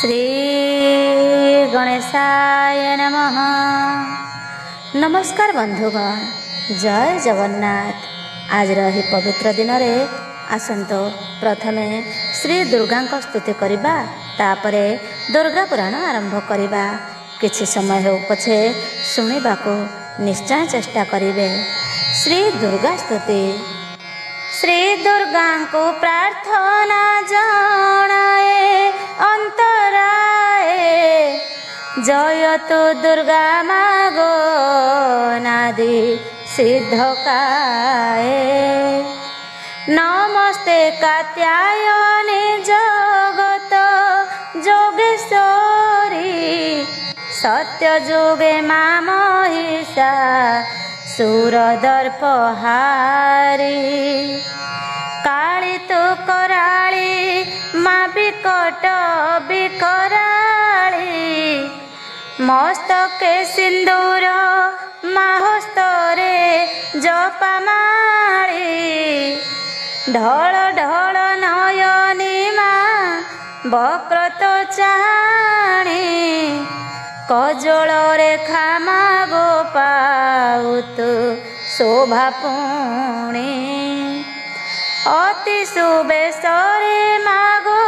श्री गणेशाय नमः। नमस्कार बंधुगण, जय जगन्नाथ। आज रही पवित्र दिन रे आसंतो प्रथमे श्री दुर्गा स्तुति करिबा, तापरे दुर्गा पुराण आरंभ करिबा। किछि समय हो पछे सुनिबाको निश्चय चेष्टा करिवे। श्री दुर्गा स्तुति। श्री दुर्गा को प्रार्थना जणाए अंतराए, जयतु दुर्गा मागो नादि सिद्धकाए। नमस्ते कात्यायनी जगत जोगेश्वरी, सत्य जोगे मा महिषा सुरदर्पहारी। काली तु कराली मा बिकट बिकराली, मस्तके सिंदूर मा हस्तरे जपमाली। ढळ ढळ नयनी मा बक्रत चाणी, कजोल रेखा मागो पाउतु शोभा पुणी। अति सुबेशरे मागो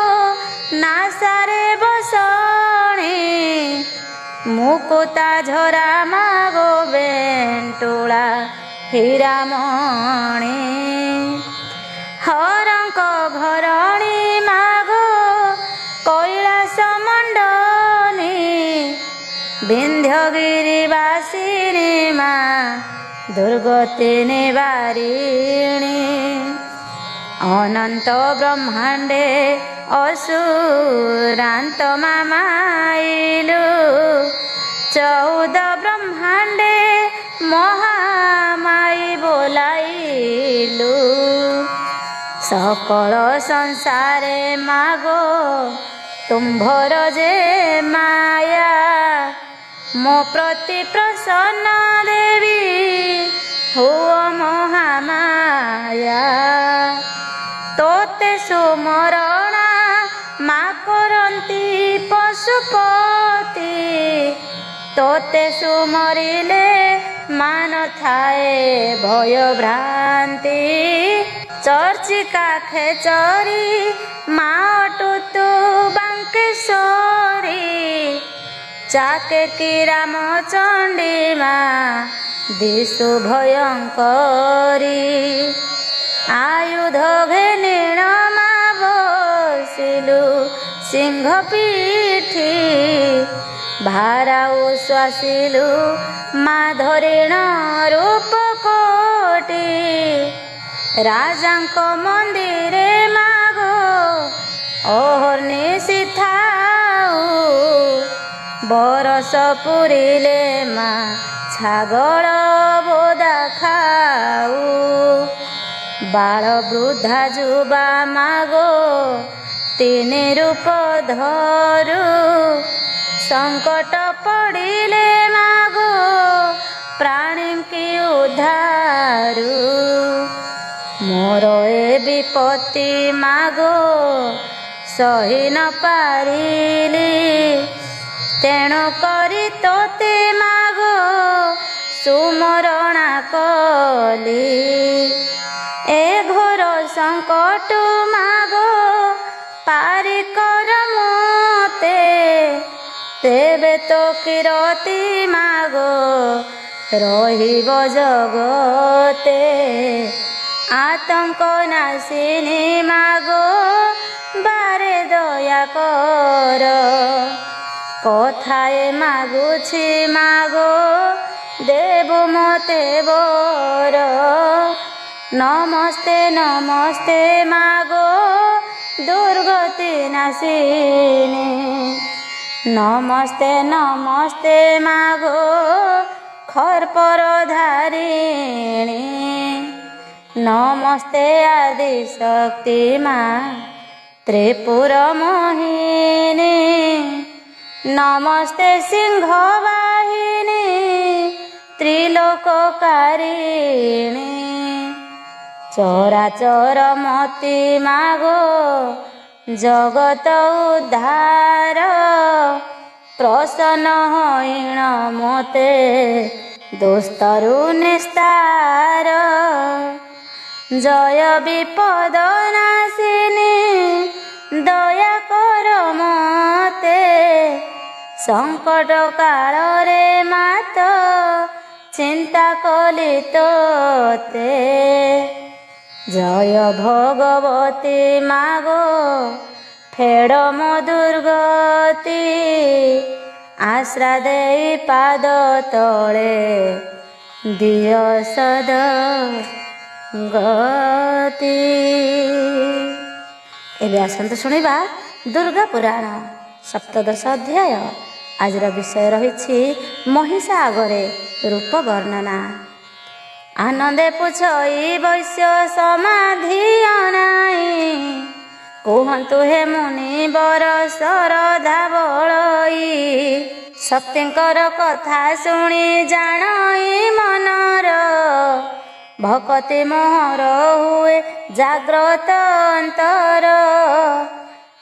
नासारे बसणी, मुकुता झरा मागो बेंटुला हीरामणी। हरंक घरणी मागो कैलास मंडनी, विंध्यगिरी वासिनी मा दुर्गति निवारिणी। अनंत ब्रह्मांडे असुरांत मामाइलु, 14 ब्रह्मांडे महामाई बोलाइलु। सकल संसारे मागो तुम्भर जे माया, मो प्रति प्रसन्न देवी हुओ महामाया। तोते सुमरणा मा करंती पशुपति, तोते सुमरिले मान थाए भय भ्रांति। चर्चिका खेचरी मा अटुतु बांकेश्वरी, चाके की रामचंडी मा दिशु भयंकरी। आयुध घेनिण मा बसिलु सिंह पीठी, भाराउ श्वासिलु मा धरिण रूप कोटी। राजांक मंदिरे मागो अहर्निशि थाउ, बरस पुरिले मा छागल बोदा खाऊ। बाल वृद्धा जुबा मागो तीन रूप धरु, संकट पड़िले मागो प्राणी की उद्धारू। मोर ए विपत्ति मागो सही न पारिली, तेणु करी तोते मागो सुमरणा कली। ए घोर संकट मागो पारि कर मोते, तेबे तो किरती मागो रहिब जगते। आतंक नाशिनी मागो बारे दया कर, कथाए मागुछि मागो देबु मते बर। नमस्ते नमस्ते मागो दुर्गति नाशिनी, नमस्ते नमस्ते मागो खरपर धारिणी। नमस्ते आदि शक्ति मा त्रिपुर मोहिनी, नमस्ते सिंह वाहिनी त्रिलोककारिणी। चराचर मती मागो ଜଗତ ଉଦ୍ଧାର ପ୍ରସନ୍ନ ହୋଇଣ ମୋତେ ଦୁସ୍ତରୁ ନିସ୍ତାର। ଜୟ ବିପଦ ନାଶିନୀ ଦୟା କର ମୋତେ ସଙ୍କଟ କାଳରେ ମାତ ଚିନ୍ତା କଲି ତୋତେ। ଜୟ ଭଗବତୀ ମାଗୋ ଫେଡ଼ ମୋ ଦୁର୍ଗତି ଆଶ୍ରା ଦେଇ ପାଦ ତଳେ ଦିଅ ସଦ ଗତି। ଏବେ ଆସନ୍ତୁ ଶୁଣିବା ଦୁର୍ଗା ପୁରାଣ ସପ୍ତଦଶ ଅଧ୍ୟାୟ। ଆଜିର ବିଷୟ ରହିଛି ମହିଷା ଆଗରେ ରୂପ ବର୍ଣ୍ଣନା। ଆନନ୍ଦେ ପୁଛଇ ବୈଶ୍ୟ ସମାଧି ଅନାଇ କୁହନ୍ତୁ ହେ ମୁନି ବର ଶରଧା ବଳଇ। ଶକ୍ତିଙ୍କର କଥା ଶୁଣି ଜାଣଇ ମନର ଭକତି ମୋହର ହୁଏ ଜାଗ୍ରତ ଅନ୍ତର।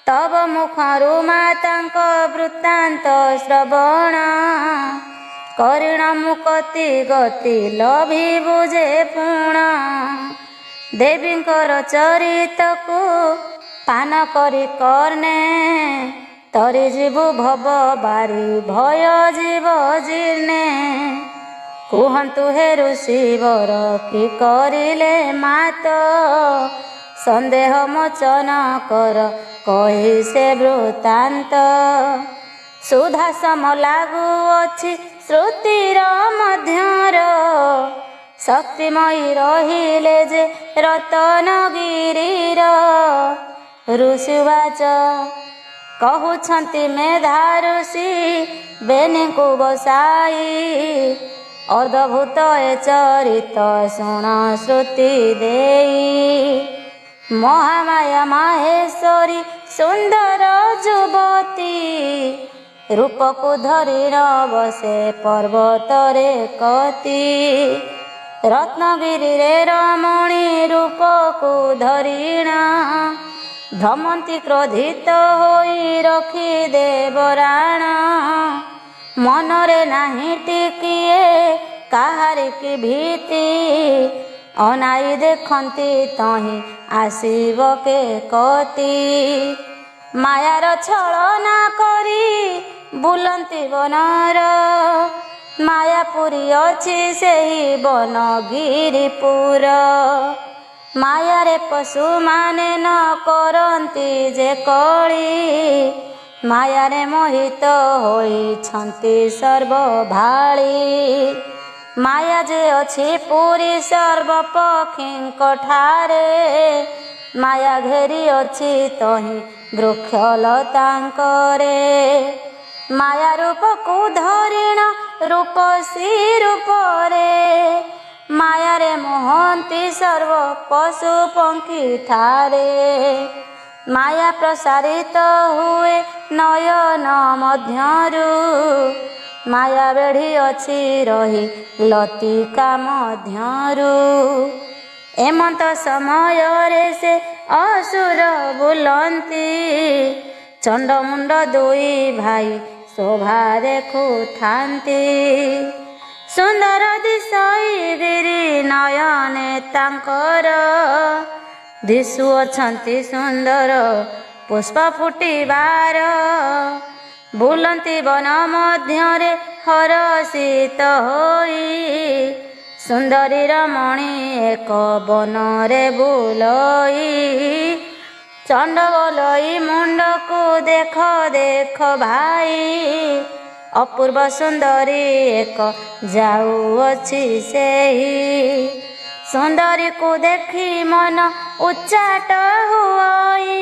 ତବ ମୁଖରୁ ମାତାଙ୍କ ବୃତ୍ତାନ୍ତ ଶ୍ରବଣ କରିଣ ମୁକତି ଗତି ଲଭିବୁ ଯେ ପୁଣ। ଦେବୀଙ୍କର ଚରିତକୁ ପାନ କରି କର୍ଣ୍ଣେ ତରି ଯିବୁ ଭବ ବାରି ଭୟ ଯିବ ଜୀର୍ଣ୍ଣେ। କୁହନ୍ତୁ ହେ ଋଷିବର କି କରିଲେ ମାତ ସନ୍ଦେହ ମୋଚନ କର କହି ସେ ବୃତ୍ତାନ୍ତ। ସୁଧା ସମ ଲାଗୁଅଛି ଶ୍ରୁତିର ମଧ୍ୟର ଶକ୍ତିମୟୀ ରହିଲେ ଯେ ରତନଗିରିର। ଋଷିବାଚ କହୁଛନ୍ତି ମେଧା ଋଷି ବେନିଙ୍କୁ ବସାଇ ଅଦ୍ଭୁତ ଏ ଚରିତ ଶୁଣ ଶ୍ରୁତି ଦେଇ। ମହାମାୟା ମାହେଶ୍ୱରୀ ସୁନ୍ଦର ଯୁବତୀ ରୂପକୁ ଧରି ନ ବସେ ପର୍ବତରେ କତି। ରତ୍ନଗିରିରେ ରମଣୀ ରୂପକୁ ଧରିଣ ଭ୍ରମନ୍ତି କ୍ରୋଧିତ ହୋଇ ରଖି ଦେବରାଣ। ମନରେ ନାହିଁ ଟିକିଏ କାହାରି କି ଭୀତି ଅନାଇ ଦେଖନ୍ତି ତହିଁ ଆସିବ କେ କତି। ମାୟାର ଛଳନା କରି ବୁଲନ୍ତି ବନର ମାୟାପୁରୀ ଅଛି ସେହି ବନଗିରିପୁର। ମାୟାରେ ପଶୁମାନେ ନ କରନ୍ତି ଯେ କଳି ମାୟାରେ ମୋହିତ ହୋଇଛନ୍ତି ସର୍ବଭାଳି। ମାୟା ଯେ ଅଛି ପୁରୀ ସର୍ବପକ୍ଷୀଙ୍କ ଠାରେ ମାୟା ଘେରି ଅଛି ତହିଁ ବୃକ୍ଷଲତାଙ୍କରେ। ମାୟା ରୂପକୁ ଧରିଣ ରୂପସୀ ରୂପରେ ମାୟାରେ ମୋହନ୍ତି ସର୍ବ ପଶୁ ପକ୍ଷୀ ଠାରେ। ମାୟା ପ୍ରସାରିତ ହୁଏ ନୟନ ମଧ୍ୟରୁ ମାୟା ବେଢ଼ି ଅଛି ରହି ଲତିକା ମଧ୍ୟରୁ। ଏମନ୍ତ ସମୟରେ ସେ ଅସୁର ବୁଲନ୍ତି ଚଣ୍ଡମୁଣ୍ଡ ଦୁଇ ଭାଇ ଶୋଭା ଦେଖୁଥାନ୍ତି। ସୁନ୍ଦର ଦିଶଇ ଗିରି ନୟନେ ତାଙ୍କର ଦିଶୁଅଛନ୍ତି ସୁନ୍ଦର ପୁଷ୍ପ ଫୁଟିବାର। ବୁଲନ୍ତି ବନ ମଧ୍ୟରେ ହରଷିତ ହୋଇ ସୁନ୍ଦରୀ ରମଣୀ ଏକ ବନରେ ବୁଲଇ। ଚଣ୍ଡଗୋଲଇ ମୁଣ୍ଡକୁ ଦେଖ ଦେଖ ଭାଇ ଅପୂର୍ବ ସୁନ୍ଦରୀ ଏକ ଯାଉଅଛି ସେହି। ସୁନ୍ଦରୀକୁ ଦେଖି ମନ ଉଚ୍ଚାଟ ହୁଅଇ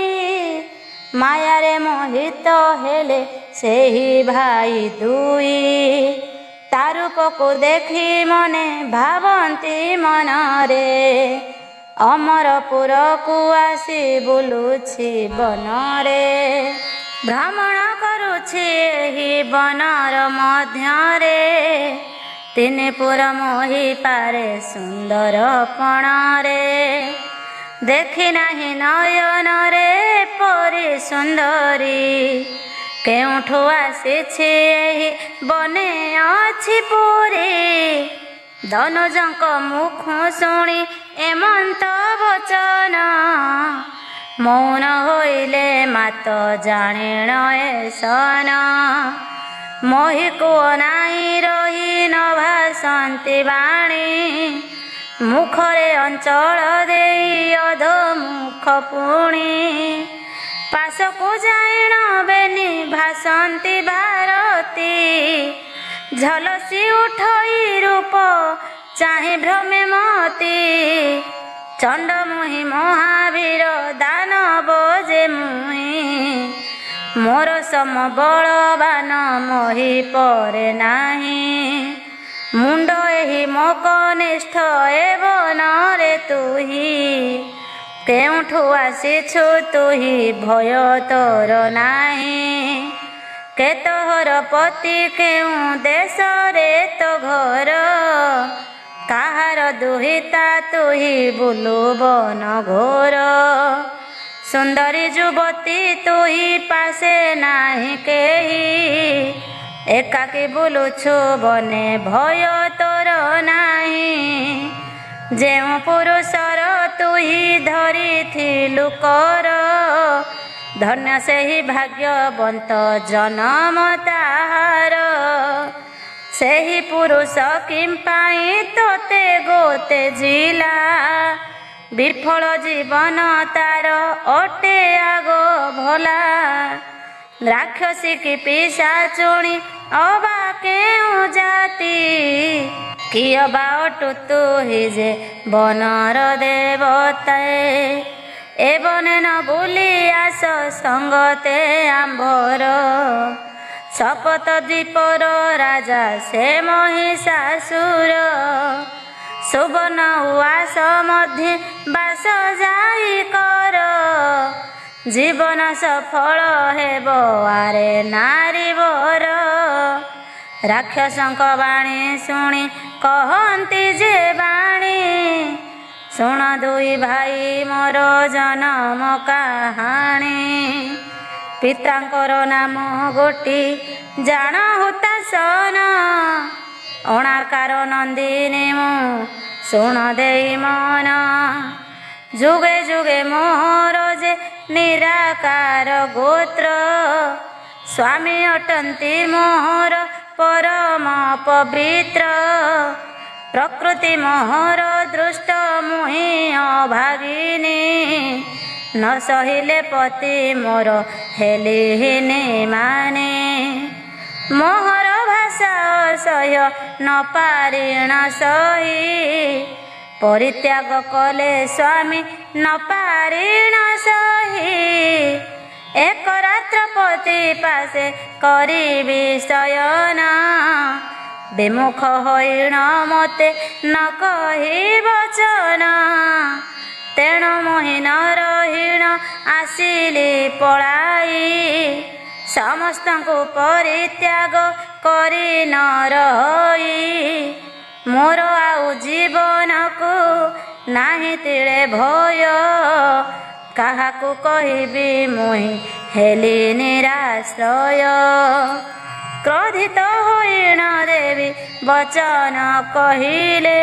ମାୟାରେ ମୋହିତ ହେଲେ ସେହି ଭାଇ ଦୁଇ। ତା ରୂପକୁ ଦେଖି ମନେ ଭାବନ୍ତି ମନରେ ଅମରପୁରକୁ ଆସି ବୁଲୁଛି ବନରେ। ଭ୍ରମଣ କରୁଛି ଏହି ବନର ମଧ୍ୟରେ ତିନି ପୁର ମୋହି ପାରେ ସୁନ୍ଦର ପଣରେ। ଦେଖି ନାହିଁ ନୟନରେ ପରି ସୁନ୍ଦରୀ, କେଉଁଠୁ ଆସିଛି ଏହି ବନେ ଅଛି ପୁରୀ। ଧନୁଜଙ୍କ ମୁଖ ଶୁଣି ଏମନ୍ତ ବଚନ, ମୌନ ହୋଇଲେ ମାତ ଜାଣିଣ ଏ ସନ। ମୋହି କୁଅ ନାହିଁ ରହି ନ ଭାସନ୍ତି ବାଣୀ, ମୁଖରେ ଅଞ୍ଚଳ ଦେଇ ଅଧୋମୁଖ ପୁଣି। ପାଶକୁ ଜାଣିଣ ବେନି ଭାସନ୍ତି ଭାରତୀ, ଝଲସି ଉଠଇ ରୂପ ଚାହିଁ ଭ୍ରମେ ମତି। ଚଣ୍ଡମୁହିଁ ମହାବୀର ଦାନବ ଯେ ମୁହିଁ, ମୋର ସମ ବଳବାନ ମୋହି ପରେ ନାହିଁ। ମୁଣ୍ଡ ଏହି ମୋ କନିଷ୍ଠ ଏ ବନରେ ତୁହି, କେଉଁଠୁ ଆସିଛୁ ତୁହି ଭୟ ତୋର ନାହିଁ। କେତୋହର ପତି କେଉଁ ଦେଶରେ ତୋ ଘର, କାହାର ଦୁହିତା ତୁହି ବୁଲୁ ବନ ଘୋର। ସୁନ୍ଦରୀ ଯୁବତୀ ତୁହି ପାଶେ ନାହିଁ କେହି, ଏକାକୀ ବୁଲୁଛୁ ବନେ ଭୟ ତୋର ନାହିଁ। ଯେଉଁ ପୁରୁଷର ତୁହି ଧରିଥିଲୁ କର, ଧନ୍ୟ ସେହି ଭାଗ୍ୟବନ୍ତ ଜନମ ତାହାର। ସେହି ପୁରୁଷ କିମ୍ପାଇଁ ତୋତେ ଗୋତେ ଜିଲା, ବିଫଳ ଜୀବନ ତାର ଅଟେ ଆଗ ଭଲା। ରାକ୍ଷସୀ କି ପିଶାଚୁଣୀ ଅବା କେଉଁ ଜାତି, କିଏ ବା ଅଟୁ ତୁହି ଯେ ବନର ଦେବତାଏ। ଏ ବନେ ନ ବୁଲି ଆସ ସଙ୍ଗତେ ଆମ୍ଭର, ଶପଥ ଦ୍ୱୀପର ରାଜା ସେ ମହିଷାସୁର। ସୁବର୍ଣ୍ଣ ଉଆସ ମଧ୍ୟ ବାସ ଯାଇ କର, ଜୀବନ ସଫଳ ହେବ ଆରେ ନାରୀବର। ରାକ୍ଷସଙ୍କ ବାଣୀ ଶୁଣି କହନ୍ତି ଯେ ବାଣୀ, ଶୁଣ ଦୁଇ ଭାଇ ମୋର ଜନମ କାହାଣୀ। ପିତାଙ୍କର ନାମ ଗୋଟି ଜାଣ ହୁତାସନ, ଅଣାକାର ନନ୍ଦିନୀ ମୁଁ ଶୁଣ ଦେଇ ମନ। ଯୁଗେ ଯୁଗେ ମୋହର ଯେ ନିରାକାର ଗୋତ୍ର, ସ୍ୱାମୀ ଅଟନ୍ତି ମୋହର ପରମ ପବିତ୍ର। ପ୍ରକୃତି ମୋହର ଦୃଷ୍ଟ ମୁହିଁ ଅଭାଗିନୀ, ନ ସହିଲେ ପତି ମୋର ହେଲିହିନି ମାନି। ମୋହର ଭାଷା ଅସହ୍ୟ ନ ପାରିଣ ସହି, ପରିତ୍ୟାଗ କଲେ ସ୍ୱାମୀ ନ ପାରିଣ ସହି। ଏକ ରାତ୍ର ପତି ପାଶେ କରିବି ଶୟନ, ବିମୁଖ ହୋଇଣ ମୋତେ ନ କହି ବଚନ। ତେଣୁ ମୁହିଁ ନ ରହିଣ ଆସିଲି ପଳାଇ, ସମସ୍ତଙ୍କୁ ପରିତ୍ୟାଗ କରି ନ ରହି। ମୋର ଆଉ ଜୀବନକୁ ନାହିଁ ତିଳେ ଭୟ, କାହାକୁ କହିବି ମୁହିଁ ହେଲି ନିରାଶ୍ରୟ। କ୍ରୋଧିତ ହୋଇଣ ଦେବୀ ବଚନ କହିଲେ,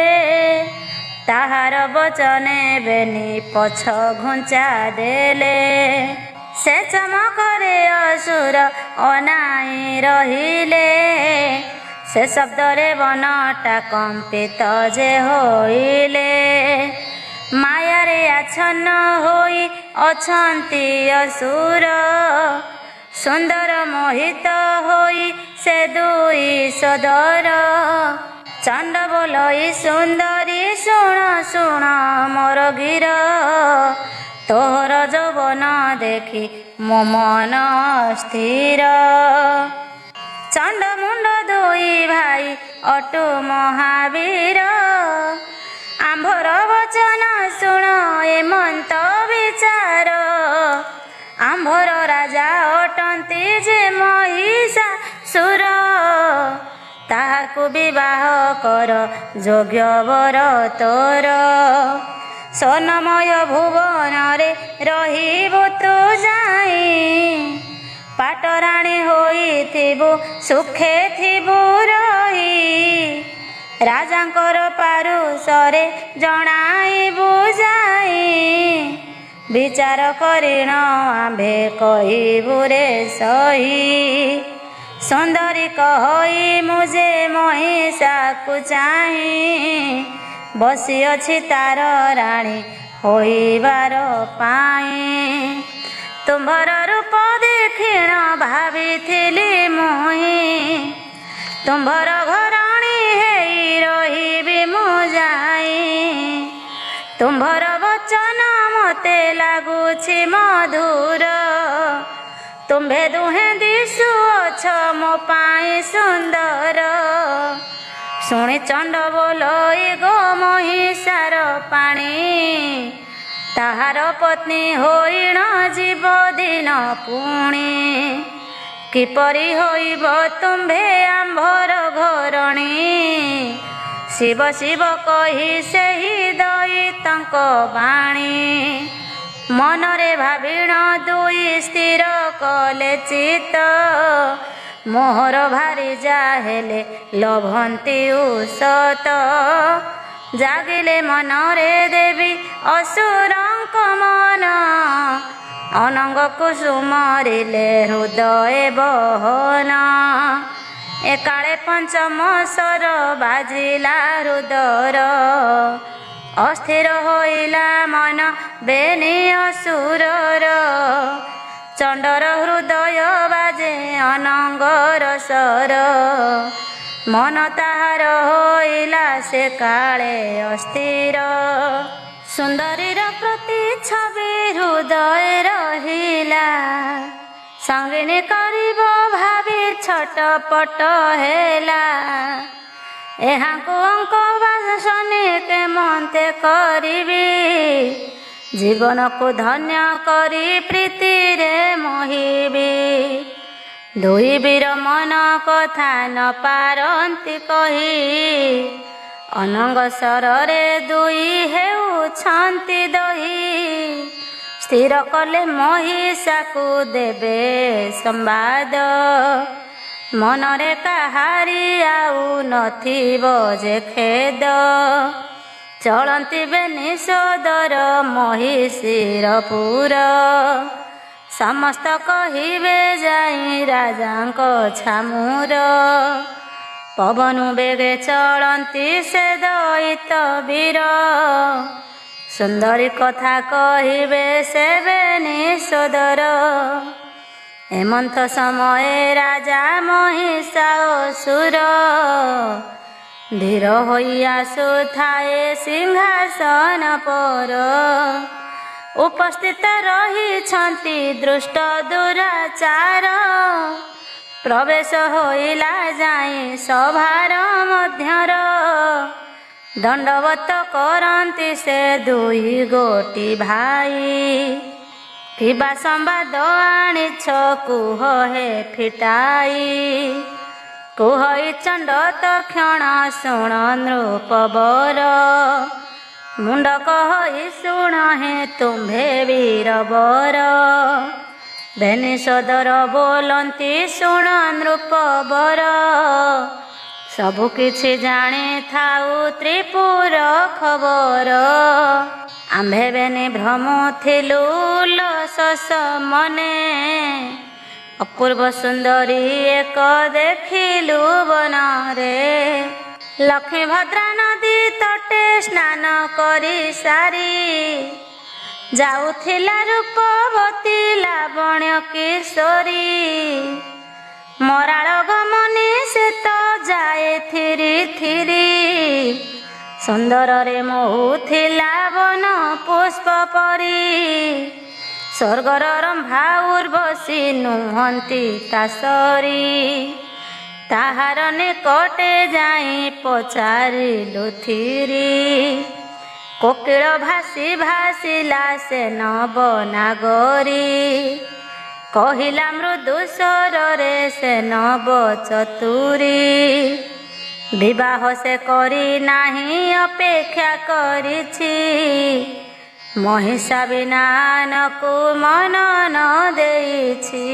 ତାହାର ବଚନେ ବେନି ପଛ ଘୁଞ୍ଚା ଦେଲେ। ସେ ଚମକରେ ଅସୁର ଅନାଇ ରହିଲେ, ସେ ଶବ୍ଦରେ ବନଟା କମ୍ପିତ ଯେ ହୋଇଲେ। ମାୟାରେ ଆଚ୍ଛନ୍ନ ହୋଇ ଅଛନ୍ତି ଅସୁର, ସୁନ୍ଦର ମୋହିତ ହୋଇ ସେ ଦୁଇ ସୋଦର। ଚଣ୍ଡ ବୋଲଇ ସୁନ୍ଦରୀ ଶୁଣ ଶୁଣ ମୋର ଗିର, ତୋର ଯୌବନ ଦେଖି ମୋ ମନ ସ୍ଥିର। ଚଣ୍ଡ ମୁଣ୍ଡ ଦୁଇ ଭାଇ ଅଟୁ ମହାବୀର, ଆମ୍ଭର ବଚନ ଶୁଣ ଏମନ୍ତ ବିଚାର। ଆମ୍ଭର ରାଜା ଅଟନ୍ତି ଯେ ମହିଷାସୁର, ତାହାକୁ ବିବାହ କର ଯୋଗ୍ୟ ବର ତୋର। ସ୍ୱର୍ଣ୍ଣମୟ ଭୁବନରେ ରହିବୁ ତୁ ଯାଇ। ପାଟରାଣୀ ହୋଇଥିବୁ ସୁଖେ ଥିବୁ ରହି। ରାଜାଙ୍କର ପାରୁଷରେ ଜଣାଇବୁ ଯାଇ। ବିଚାର କରିଣ ଆମ୍ଭେ କହିବୁ ରେ ସହି। ସୁନ୍ଦରୀ କହି ମୁଁ ଯେ ମହିଷାକୁ ଚାହିଁ। ବସିଅଛି ତାର ରାଣୀ ହୋଇବାର ପାଇଁ। ତୁମ୍ଭର ରୂପ ଦେଖିଣ ଭାବିଥିଲି ମୁହିଁ। ତୁମ୍ଭର ଘରଣୀ ହେଇ ରହିବି ମୁଁ ଯାଇ। ତୁମ୍ଭର ବଚନ ମୋତେ ଲାଗୁଛି ମଧୁର। ତୁମ୍ଭେ ଦୁହେଁ ଦିଶୁଅଛ ମୋ ପାଇଁ ସୁନ୍ଦର। ଶୁଣି ଚଣ୍ଡ ବୋଲଇ ଗୋ ମହିଷାର ପାଣି। ତାହାର ପତ୍ନୀ ହୋଇଣ ଯିବ ଦିନ ପୁଣି। କିପରି ହୋଇବ ତୁମ୍ଭେ ଆମ୍ଭର ଘରଣୀ। ଶିବ ଶିବ କହି ସେହି ଦଇତାଙ୍କ ବାଣୀ। ମନରେ ଭାବିଣ ଦୁଇ ସ୍ଥିର କଲେ ଚିତ। ମୋହର ଭାରି ଯାହେଲେ ଲୋଭନ୍ତି ଉଷତ। ଜାଗିଲେ ମନରେ ଦେବୀ ଅସୁରଙ୍କ ମନ। ଅନଙ୍ଗ କୁସୁମରିଲେ ହୃଦୟ ବହନ। ଏକାଳେ ପଞ୍ଚମ ସ୍ୱର ବାଜିଲା ହୃଦର। ଅସ୍ଥିର ହୋଇଲା ମନ ବେନି ଅସୁରର। ଚଣ୍ଡର ହୃଦୟ ବାଜେ ଅନଙ୍ଗର ସ୍ୱର। ମନ ତାହାର ହୋଇଲା ସେ କାଳେ ଅସ୍ଥିର। ସୁନ୍ଦରୀର ପ୍ରତି ଛବି ହୃଦୟ ରହିଲା। ସଙ୍ଗିନୀ କରିବ ଭାବି ଛଟପଟ ହେଲା। ଏହାଙ୍କୁ ଅଙ୍କ ବାସନି କେମନ୍ତେ କରିବି। ଜୀବନକୁ ଧନ୍ୟ କରି ପ୍ରୀତିରେ ମୋହିବି। ଦୁଇ ବୀର ମନ କଥା ନ ପାରନ୍ତି କହି। ଅନଙ୍ଗ ସ୍ୱରରେ ଦୁଇ ହେଉଛନ୍ତି ଦହି। ସ୍ଥିର କଲେ ମହିଷାକୁ ଦେବେ ସମ୍ବାଦ। ମନରେ କାହାରି ଆଉ ନଥିବ ଯେ ଖେଦ। ଚଳନ୍ତି ବେନି ସୋଦର ମହିଷୀର ପୁର। ସମସ୍ତ କହିବେ ଯାଇ ରାଜାଙ୍କ ଛାମୁର। ପବନ ବେଗେ ଚଳନ୍ତି ସେ ଦଇତ ବୀର। ସୁନ୍ଦରୀ କଥା କହିବେ ସେ ବେନି ସୋଦର। ଏମନ୍ତ ସମୟରେ ରାଜା ମହିଷା ଅସୁର। ଧୀର ହୋଇ ଆସୁଥାଏ ସିଂହାସନ ପର। ଉପସ୍ଥିତ ରହିଛନ୍ତି ଦୃଷ୍ଟ ଦୁରାଚାର। ପ୍ରବେଶ ହୋଇଲା ଯାଇ ସଭାର ମଧ୍ୟର। ଦଣ୍ଡବତ କରନ୍ତି ସେ ଦୁଇ ଗୋଟି ଭାଇ। କିବା ସମ୍ବାଦ ଆଣିଛ କୁହ ହେ ଫିଟାଇ। କୁହଇ ଚଣ୍ଡ ତକ୍ଷଣ ଶୁଣ ନୃପବର। ମୁଣ୍ଡ କହି ଶୁଣ ହେ ତୁମ୍ଭେ ବୀରବର। ବେନି ସୋଦର ବୋଲନ୍ତି ଶୁଣ ନୃପବର। ସବୁ କିଛି ଜାଣିଥାଉ ତ୍ରିପୁର ଖବର। ଆମ୍ଭେ ବେନି ଭ୍ରମୁଥିଲୁ ଉଲ୍ଲସ ମନେ। ଅପୂର୍ବ ସୁନ୍ଦରୀ ଏକ ଦେଖିଲୁ ବନରେ। ଲକ୍ଷ୍ମୀ ଭଦ୍ରା ନଦୀ ତଟେ ସ୍ନାନ କରି ସାରି। ଯାଉଥିଲା ରୂପବତୀ ଲାବଣ୍ୟ କିଶୋରୀ। ମରାଳ ଗମନି ସେ ତ ଯାଏ ଥିରି ଥିରି। ସୁନ୍ଦରରେ ମୋହୁଥିଲା ବନ ପୁଷ୍ପ ପରି। ସ୍ୱର୍ଗର ରମ୍ଭା ଉର୍ବଶୀ ନୁହନ୍ତି ତାସରି। ତାହାର ନିକଟେ ଯାଇ ପଚାରିଲୁ ଥିରି। କୋକିଳ ଭାସି ଭାସିଲା ସେ ନବ ନାଗରୀ। କହିଲା ମୃଦୁ ସ୍ୱରରେ ସେ ନବ ଚତୁରୀ। ବିବାହ ସେ କରି ନାହିଁ ଅପେକ୍ଷା କରିଛି। ମହିଷା ବିନାନକୁ ମନ ନ ଦେଇଛି,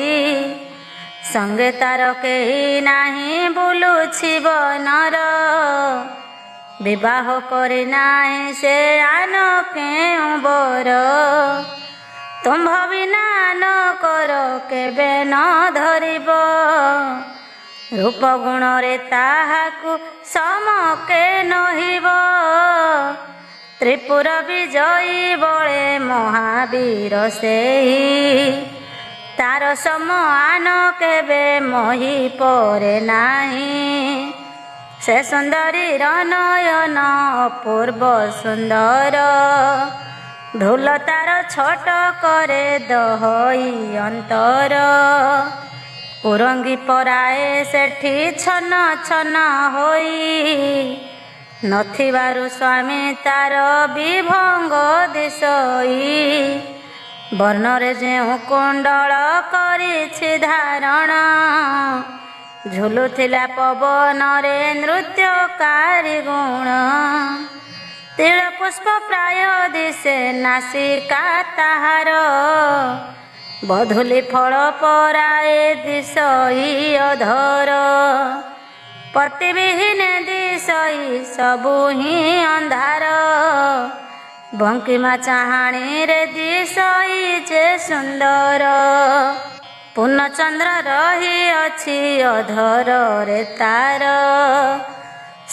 ସଙ୍ଗେ ତାର କେହି ନାହିଁ ବୁଲୁଛି ବନର। ବିବାହ କରି ନାହିଁ ସେ ଆନ କେଉଁ ବର, ତୁମ୍ଭ ବିନା ନ କର କେବେ ନ ଧରିବ। ରୂପ ଗୁଣରେ ତାହାକୁ ସମକେ ନହିବ, ତ୍ରିପୁର ବିଜୟୀ ବଳେ ମହାବୀର ସେହି। ତାର ସମାନ କେବେ ମହି ପରେ ନାହିଁ, ସେ ସୁନ୍ଦରୀର ନୟନ ଅପୂର୍ବ ସୁନ୍ଦର। ଢୋଲ ତାର ଛୋଟ କରେ ଦହଇ ଅନ୍ତର, କୁରଙ୍ଗୀ ପରାଏ ସେଠି ଛନ ଛନ ହୋଇ। ନଥିବାରୁ ସ୍ୱାମୀ ତାର ବିଭଙ୍ଗ ଦିଶଇ, ବର୍ଣ୍ଣରେ ଯେଉଁ କୁଣ୍ଡଳ କରିଛି ଧାରଣ। ଝୁଲୁଥିଲା ପବନରେ ନୃତ୍ୟକାରୀ ଗୁଣ, ତିଳ ପୁଷ୍ପ ପ୍ରାୟ ଦିଶେ ନାସିକା ତାହାର। ବଧୂଲି ଫଳ ପରାଏ ଦିଶଇ ଅଧର, ପତିବିହୀନେ ଦିଶଇ ସବୁ ହିଁ ଅନ୍ଧାର। ବଙ୍କିମା ଚାହାଣୀରେ ଦିଶଇ ଯେ ସୁନ୍ଦର, ପୂର୍ଣ୍ଣଚନ୍ଦ୍ର ରହିଅଛି ଅଧରରେ ତାର।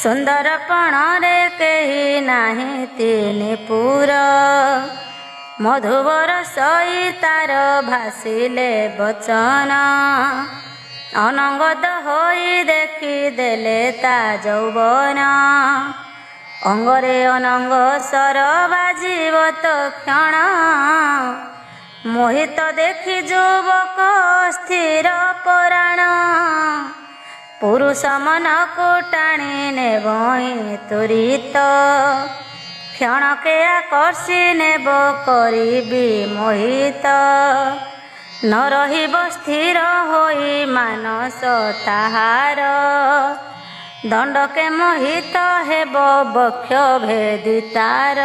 ସୁନ୍ଦରପଣରେ କେହି ନାହିଁ ତିନି ପୁର, ମଧୁବର ସଇ ତାର ଭାସିଲେ ବଚନ। ଅନଙ୍ଗଦ ହୋଇ ଦେଖି ଦେଲେ ତା ଯୌବନ, ଅଙ୍ଗରେ ଅନଙ୍ଗ ସର ବାଜିବ ତ କ୍ଷଣ। ମୋହିତ ଦେଖି ଯୁବକ ସ୍ଥିର ପରାଣ, ପୁରୁଷ ମନକୁ ଟାଣି ନେବଇଁ ତୁରିତ। କ୍ଷଣକେ ଆକର୍ଷି ନେବ କରିବି ମୋହିତ, ନ ରହିବ ସ୍ଥିର ହୋଇ ମାନସ ତାହାର। ଦଣ୍ଡକେ ମୋହିତ ହେବ ବକ୍ଷ ଭେଦି ତାର,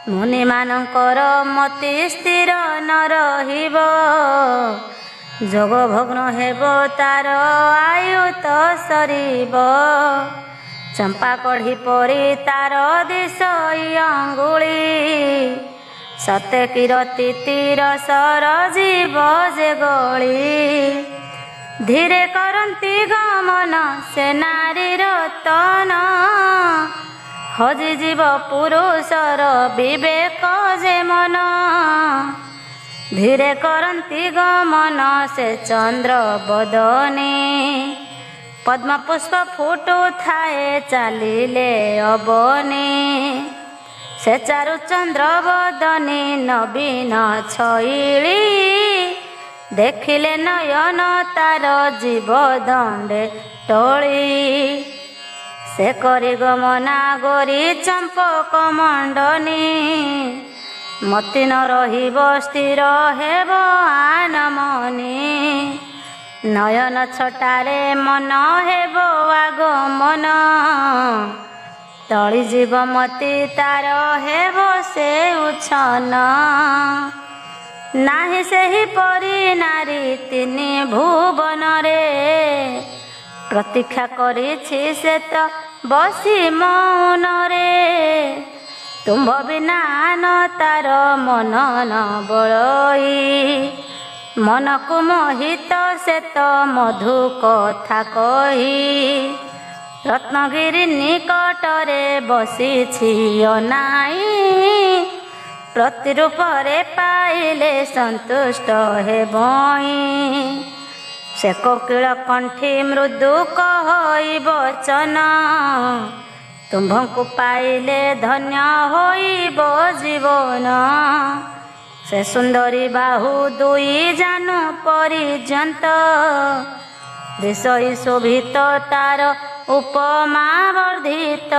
ମୁନିମାନଙ୍କର ମତି ସ୍ଥିର ନ ରହିବ। ଯୋଗଭଗ୍ନ ହେବ ତାର ଆୟୁତ ସରିବ, ଚମ୍ପା କଢ଼ି ପରି ତାର ଦିଶଇ ଅଙ୍ଗୁଳି। ସତେ କିରତି ତୀର ସର ଯିବ ଯେ ଗଳି, ଧୀରେ କରନ୍ତି ଗମନ ସେ ନାରୀର ତନ। ହଜିଯିବ ପୁରୁଷର ବିବେକ ଯେ ମନ, ଧୀରେ କରନ୍ତି ଗମନ ସେ ଚନ୍ଦ୍ର ବଦନୀ। ପଦ୍ମ ପୁଷ୍ପ ଫୁଟୁଥାଏ ଚାଲିଲେ ଅବନୀ, ସେ ଚାରୁ ଚନ୍ଦ୍ର ବଦନୀ ନବୀନ ଛଇଳି। ଦେଖିଲେ ନୟନ ତାର ଜୀବ ଦଣ୍ଡେ ଟଳି, ସେ କରି ଗମନା ଗୋରି ଚମ୍ପକ ମଣ୍ଡନୀ। ମତି ନ ରହିବ ସ୍ଥିର ହେବ ଆନମନି, ନୟନ ଛଟାରେ ମନ ହେବ ଆଗମନ। ତଳିଯିବ ମତି ତାର ହେବ ସେ ଉଚ୍ଛନ, ନାହିଁ ସେହି ପରି ନାରୀ ତିନି ଭୁବନରେ। ପ୍ରତୀକ୍ଷା କରିଛି ସେ ତ ବସି ମୌନରେ, ତୁମ୍ଭ ବିନା ନ ତାର ମନ ନ ବଳଇ। ମନକୁ ମୋହିତ ସେ ତ ମଧୁ କଥା କହି, ରତ୍ନଗିରି ନିକଟରେ ବସିଛି ଅନାଇ। ପ୍ରତିରୂପରେ ପାଇଲେ ସନ୍ତୁଷ୍ଟ ହେବଇଁ, ସେ କୋକିଳ କଣ୍ଠି ମୃଦୁ କହି ବଚନ। ତୁମ୍ଭଙ୍କୁ ପାଇଲେ ଧନ୍ୟ ହୋଇବ ଜୀବନ, ସେ ସୁନ୍ଦରୀ ବାହୁ ଦୁଇ ଜାନୁ ପର୍ଯ୍ୟନ୍ତ। ଦିଶଇ ଶୋଭିତ ତାର ଉପମା ବର୍ଦ୍ଧିତ,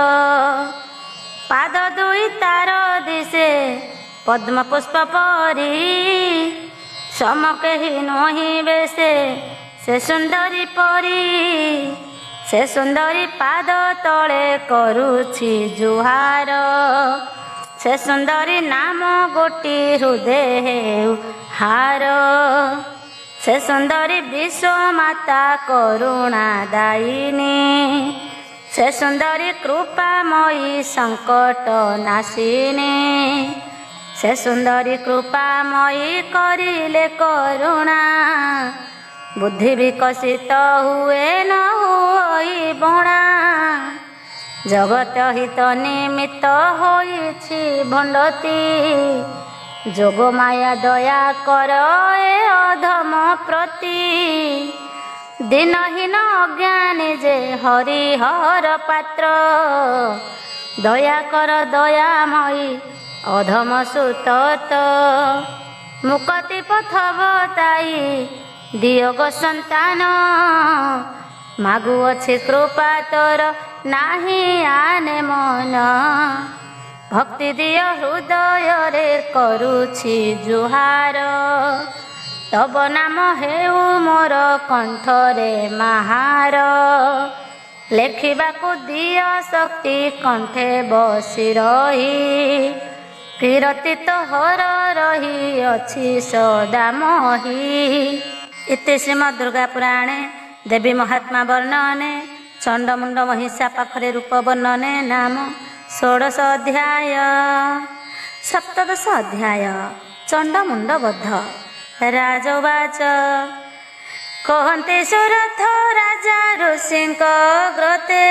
ପାଦ ଦୁଇ ତାର ଦିଶେ ପଦ୍ମ ପୁଷ୍ପ ପରି। ସମ କେହି ନହିବେ ସେ ସୁନ୍ଦରୀ ପରି, ସେ ସୁନ୍ଦରୀ ପାଦ ତଳେ କରୁଛି ଜୁହାର। ସେ ସୁନ୍ଦରୀ ନାମ ଗୋଟି ହୃଦେ ହେଉ ହାର। ସେ ସୁନ୍ଦରୀ ବିଶ୍ୱମାତା କରୁଣା ଦାୟିନୀ। ସେ ସୁନ୍ଦରୀ କୃପାମୟୀ ସଙ୍କଟ ନାଶିନୀ। ସେ ସୁନ୍ଦରୀ କୃପାମୟୀ କରିଲେ କରୁଣା। ବୁଦ୍ଧି ବିକଶିତ ହୁଏ ନ ହୋଇ ବଣା। ଜଗତ ହିତ ନିମିତ୍ତ ହୋଇଛି ଭଣ୍ଡତି। ଯୋଗ ମାୟା ଦୟା କର ଏ ଅଧମ ପ୍ରତି। ଦିନହୀନ ଅଜ୍ଞାନୀ ଯେ ହରିହର ପାତ୍ର। ଦୟା କର ଦୟାମୟୀ ଅଧମ ସୁତତ। ମୁକତି ପଥ ବତାଇ ଦିଅ ଗୋ ସନ୍ତାନ। ମାଗୁଅଛି କୃପା ତୋର ନାହିଁ ଆନେ ମନ। ଭକ୍ତି ଦିଅ ହୃଦୟରେ କରୁଛି ଜୁହାର। ତବ ନାମ ହେଉ ମୋର କଣ୍ଠରେ ମାହାର। ଲେଖିବାକୁ ଦିଅ ଶକ୍ତି କଣ୍ଠେ ବସି ରହି। କିରତି ତୋହର ରହିଅଛି ସଦା ମହି। ଇତି ଶ୍ରୀମଦ୍ ଦୁର୍ଗା ପୁରାଣେ ଦେବୀ ମହାତ୍ମା ବର୍ଣ୍ଣନେ ଚଣ୍ଡମୁଣ୍ଡ ମହିଷା ପାଖରେ ରୂପ ବର୍ଣ୍ଣନେ ନାମ 16 ଅଧ୍ୟାୟ। ସପ୍ତଦଶ ଅଧ୍ୟାୟ ଚଣ୍ଡମୁଣ୍ଡ ବଧ। ରାଜବାଚ କହନ୍ତି ସୁରଥ ରାଜା ଋଷିଙ୍କ ଗ୍ରତେ।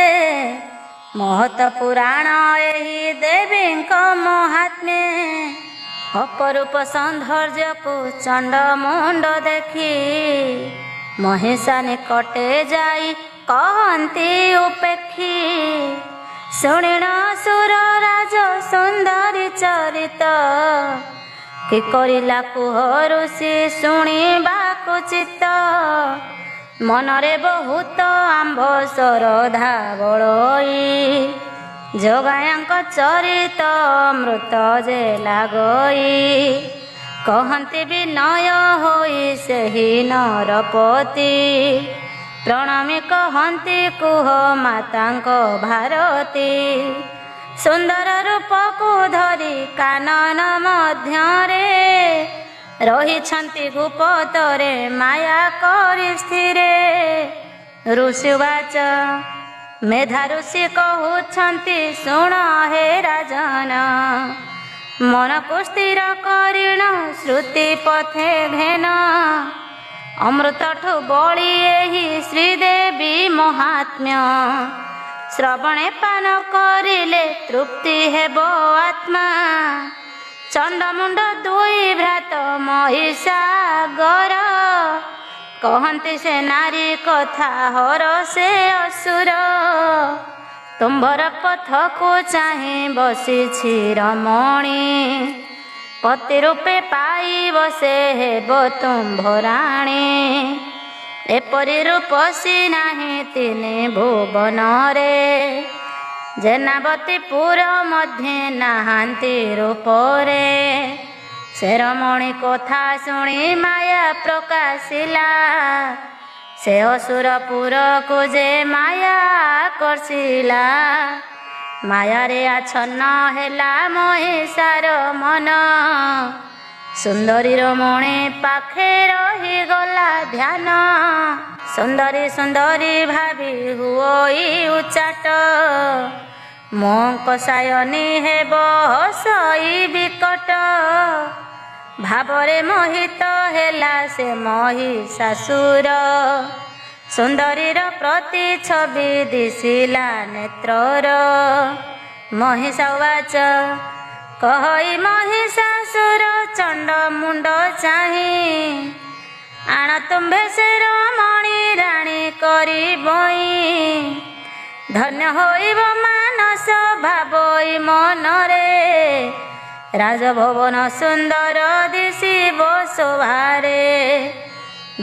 ମହତ ପୁରାଣ ଏହି ଦେବୀଙ୍କ ମହାତ୍ମ୍ୟେ। ଅପରୂପ ସୌନ୍ଦର୍ଯ୍ୟକୁ ଚଣ୍ଡମୁଣ୍ଡ ଦେଖି ମହିଷା ନିକଟେ ଯାଇ କହନ୍ତି ଉପେକ୍ଷୀ। ଶୁଣିଣ ସୁର ରାଜ ସୁନ୍ଦରୀ ଚରିତ। କି କରିଲା କୁହ ଋଷି ଶୁଣିବାକୁ ଚିତ୍ତ। ମନରେ ବହୁତ ଆମ୍ଭ ଶ୍ରଦ୍ଧା ବଳଇ। ଯୋଗାୟାଙ୍କ ଚରିତ ଅମୃତ ଯେ ଲାଗଇ। କହନ୍ତି ବିନୟ ହୋଇ ସେହି ନରପତି। ପ୍ରଣମୀ କହନ୍ତି କୁହ ମାତାଙ୍କ ଭାରତୀ। ସୁନ୍ଦର ରୂପକୁ ଧରି କାନନ ମଧ୍ୟରେ। ରହିଛନ୍ତି ଗୁପତରେ ମାୟା କରି ସ୍ଥିରେ। ଋଷିବାଚ ମେଧା ଋଷି କହୁଛନ୍ତି ଶୁଣ ହେ ରାଜନ। ମନକୁ ସ୍ଥିର କରିଣ ଶ୍ରୁତି ପଥେ ଘେନ। ଅମୃତଠୁ ବଳି ଏହି ଶ୍ରୀଦେବୀ ମହାତ୍ମ୍ୟ। ଶ୍ରବଣେ ପାନ କରିଲେ ତୃପ୍ତି ହେବ ଆତ୍ମା। ଚଣ୍ଡମୁଣ୍ଡ ଦୁଇ ଭ୍ରାତ ମହିଷାଗର। କହନ୍ତି ସେ ନାରୀ କଥା ହର ସେ ଅସୁର। ତୁମ୍ଭର ପଥକୁ ଚାହିଁ ବସିଛି ରମଣୀ। ପତି ରୂପେ ପାଇବ ସେ ହେବ ତୁମ୍ଭରାଣୀ। ଏପରି ରୂପସୀ ନାହିଁ ତିନି ଭୁବନରେ। ଜେନାବତୀ ପୁର ମଧ୍ୟେ ନାହାନ୍ତି ରୂପରେ। ସେ ରମଣୀ କଥା ଶୁଣି ମାୟା ପ୍ରକାଶିଲା। ସେ ଅସୁରପୁରକୁ ଯେ ମାୟା ଆକର୍ଷିଲା। ମାୟାରେ ଆଚ୍ଛନ୍ନ ହେଲା ମହିଷାର ମନ। ସୁନ୍ଦରୀ ରମଣୀ ପାଖେ ରହିଗଲା ଧ୍ୟାନ। ସୁନ୍ଦରୀ ସୁନ୍ଦରୀ ଭାବି ହୁଅଇ ଉଚ୍ଚାଟ। ମୋଙ୍କ ସାୟନୀ ହେବ ହସଇ ବିକଟ। ଭାବରେ ମୋହିତ ହେଲା ସେ ମହିଷାସୁର। ସୁନ୍ଦରୀର ପ୍ରତି ଛବି ଦିଶିଲା ନେତ୍ରର। ମହିଷାବାଚ କହଇ ମହିଷାସୁର ଚଣ୍ଡମୁଣ୍ଡ ଚାହିଁ। ଆଣ ତୁମ୍ଭେ ସେ ରମଣୀ ରାଣୀ କରିବଇ। ଧନ୍ୟ ହୋଇବ ମାନସ ଭାବଇ ମନରେ। ରାଜଭବନ ସୁନ୍ଦର ଦିଶିବ ଶୋଭାରେ।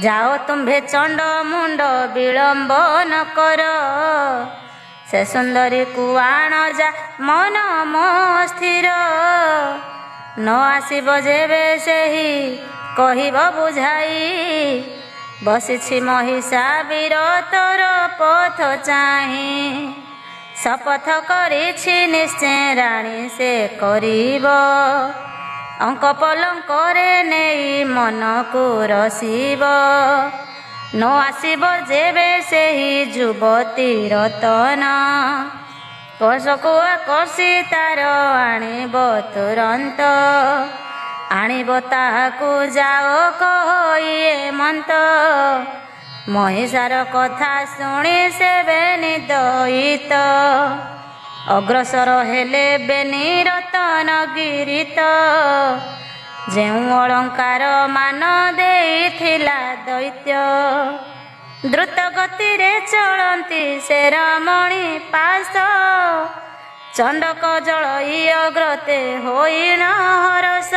ଯାଅ ତୁମ୍ଭେ ଚଣ୍ଡମୁଣ୍ଡ ବିଳମ୍ବ ନ କର। ସେ ସୁନ୍ଦରୀକୁ ଆଣ ଯା ମନ ମୋ ସ୍ଥିର। ନ ଆସିବ ଯେବେ ସେହି କହିବ ବୁଝାଇ। ବସିଛି ମହିଷା ବୀର ତୋର ପଥ ଚାହିଁ। ଶପଥ କରିଛି ନିଶ୍ଚୟ ରାଣୀ ସେ କରିବ। ଅଙ୍କ ପଲଙ୍କରେ ନେଇ ମନକୁ ରସିବ। ନ ଆସିବ ଯେବେ ସେହି ଯୁବତୀ ରତନ। କୋଷକୁ ଆକର୍ଷି ତାର ଆଣିବ ତୁରନ୍ତ। ଆଣିବ ତାହାକୁ ଯାଅ କହି ଏମନ୍ତ। ମହିଷାର କଥା ଶୁଣି ସେ ବେନି ଦଇତ। ଅଗ୍ରସର ହେଲେ ବେନି ରତନ ଗିରିତ। ଯେଉଁ ଅଳଙ୍କାର ମାନ ଦେଇଥିଲା ଦୈତ୍ୟ। ଦ୍ରୁତ ଗତିରେ ଚଳନ୍ତି ସେ ରମଣୀ ପାଶ। ଚଣ୍ଡକ ଜଳଇ ଅଗ୍ରତେ ହୋଇଣ ହରସ।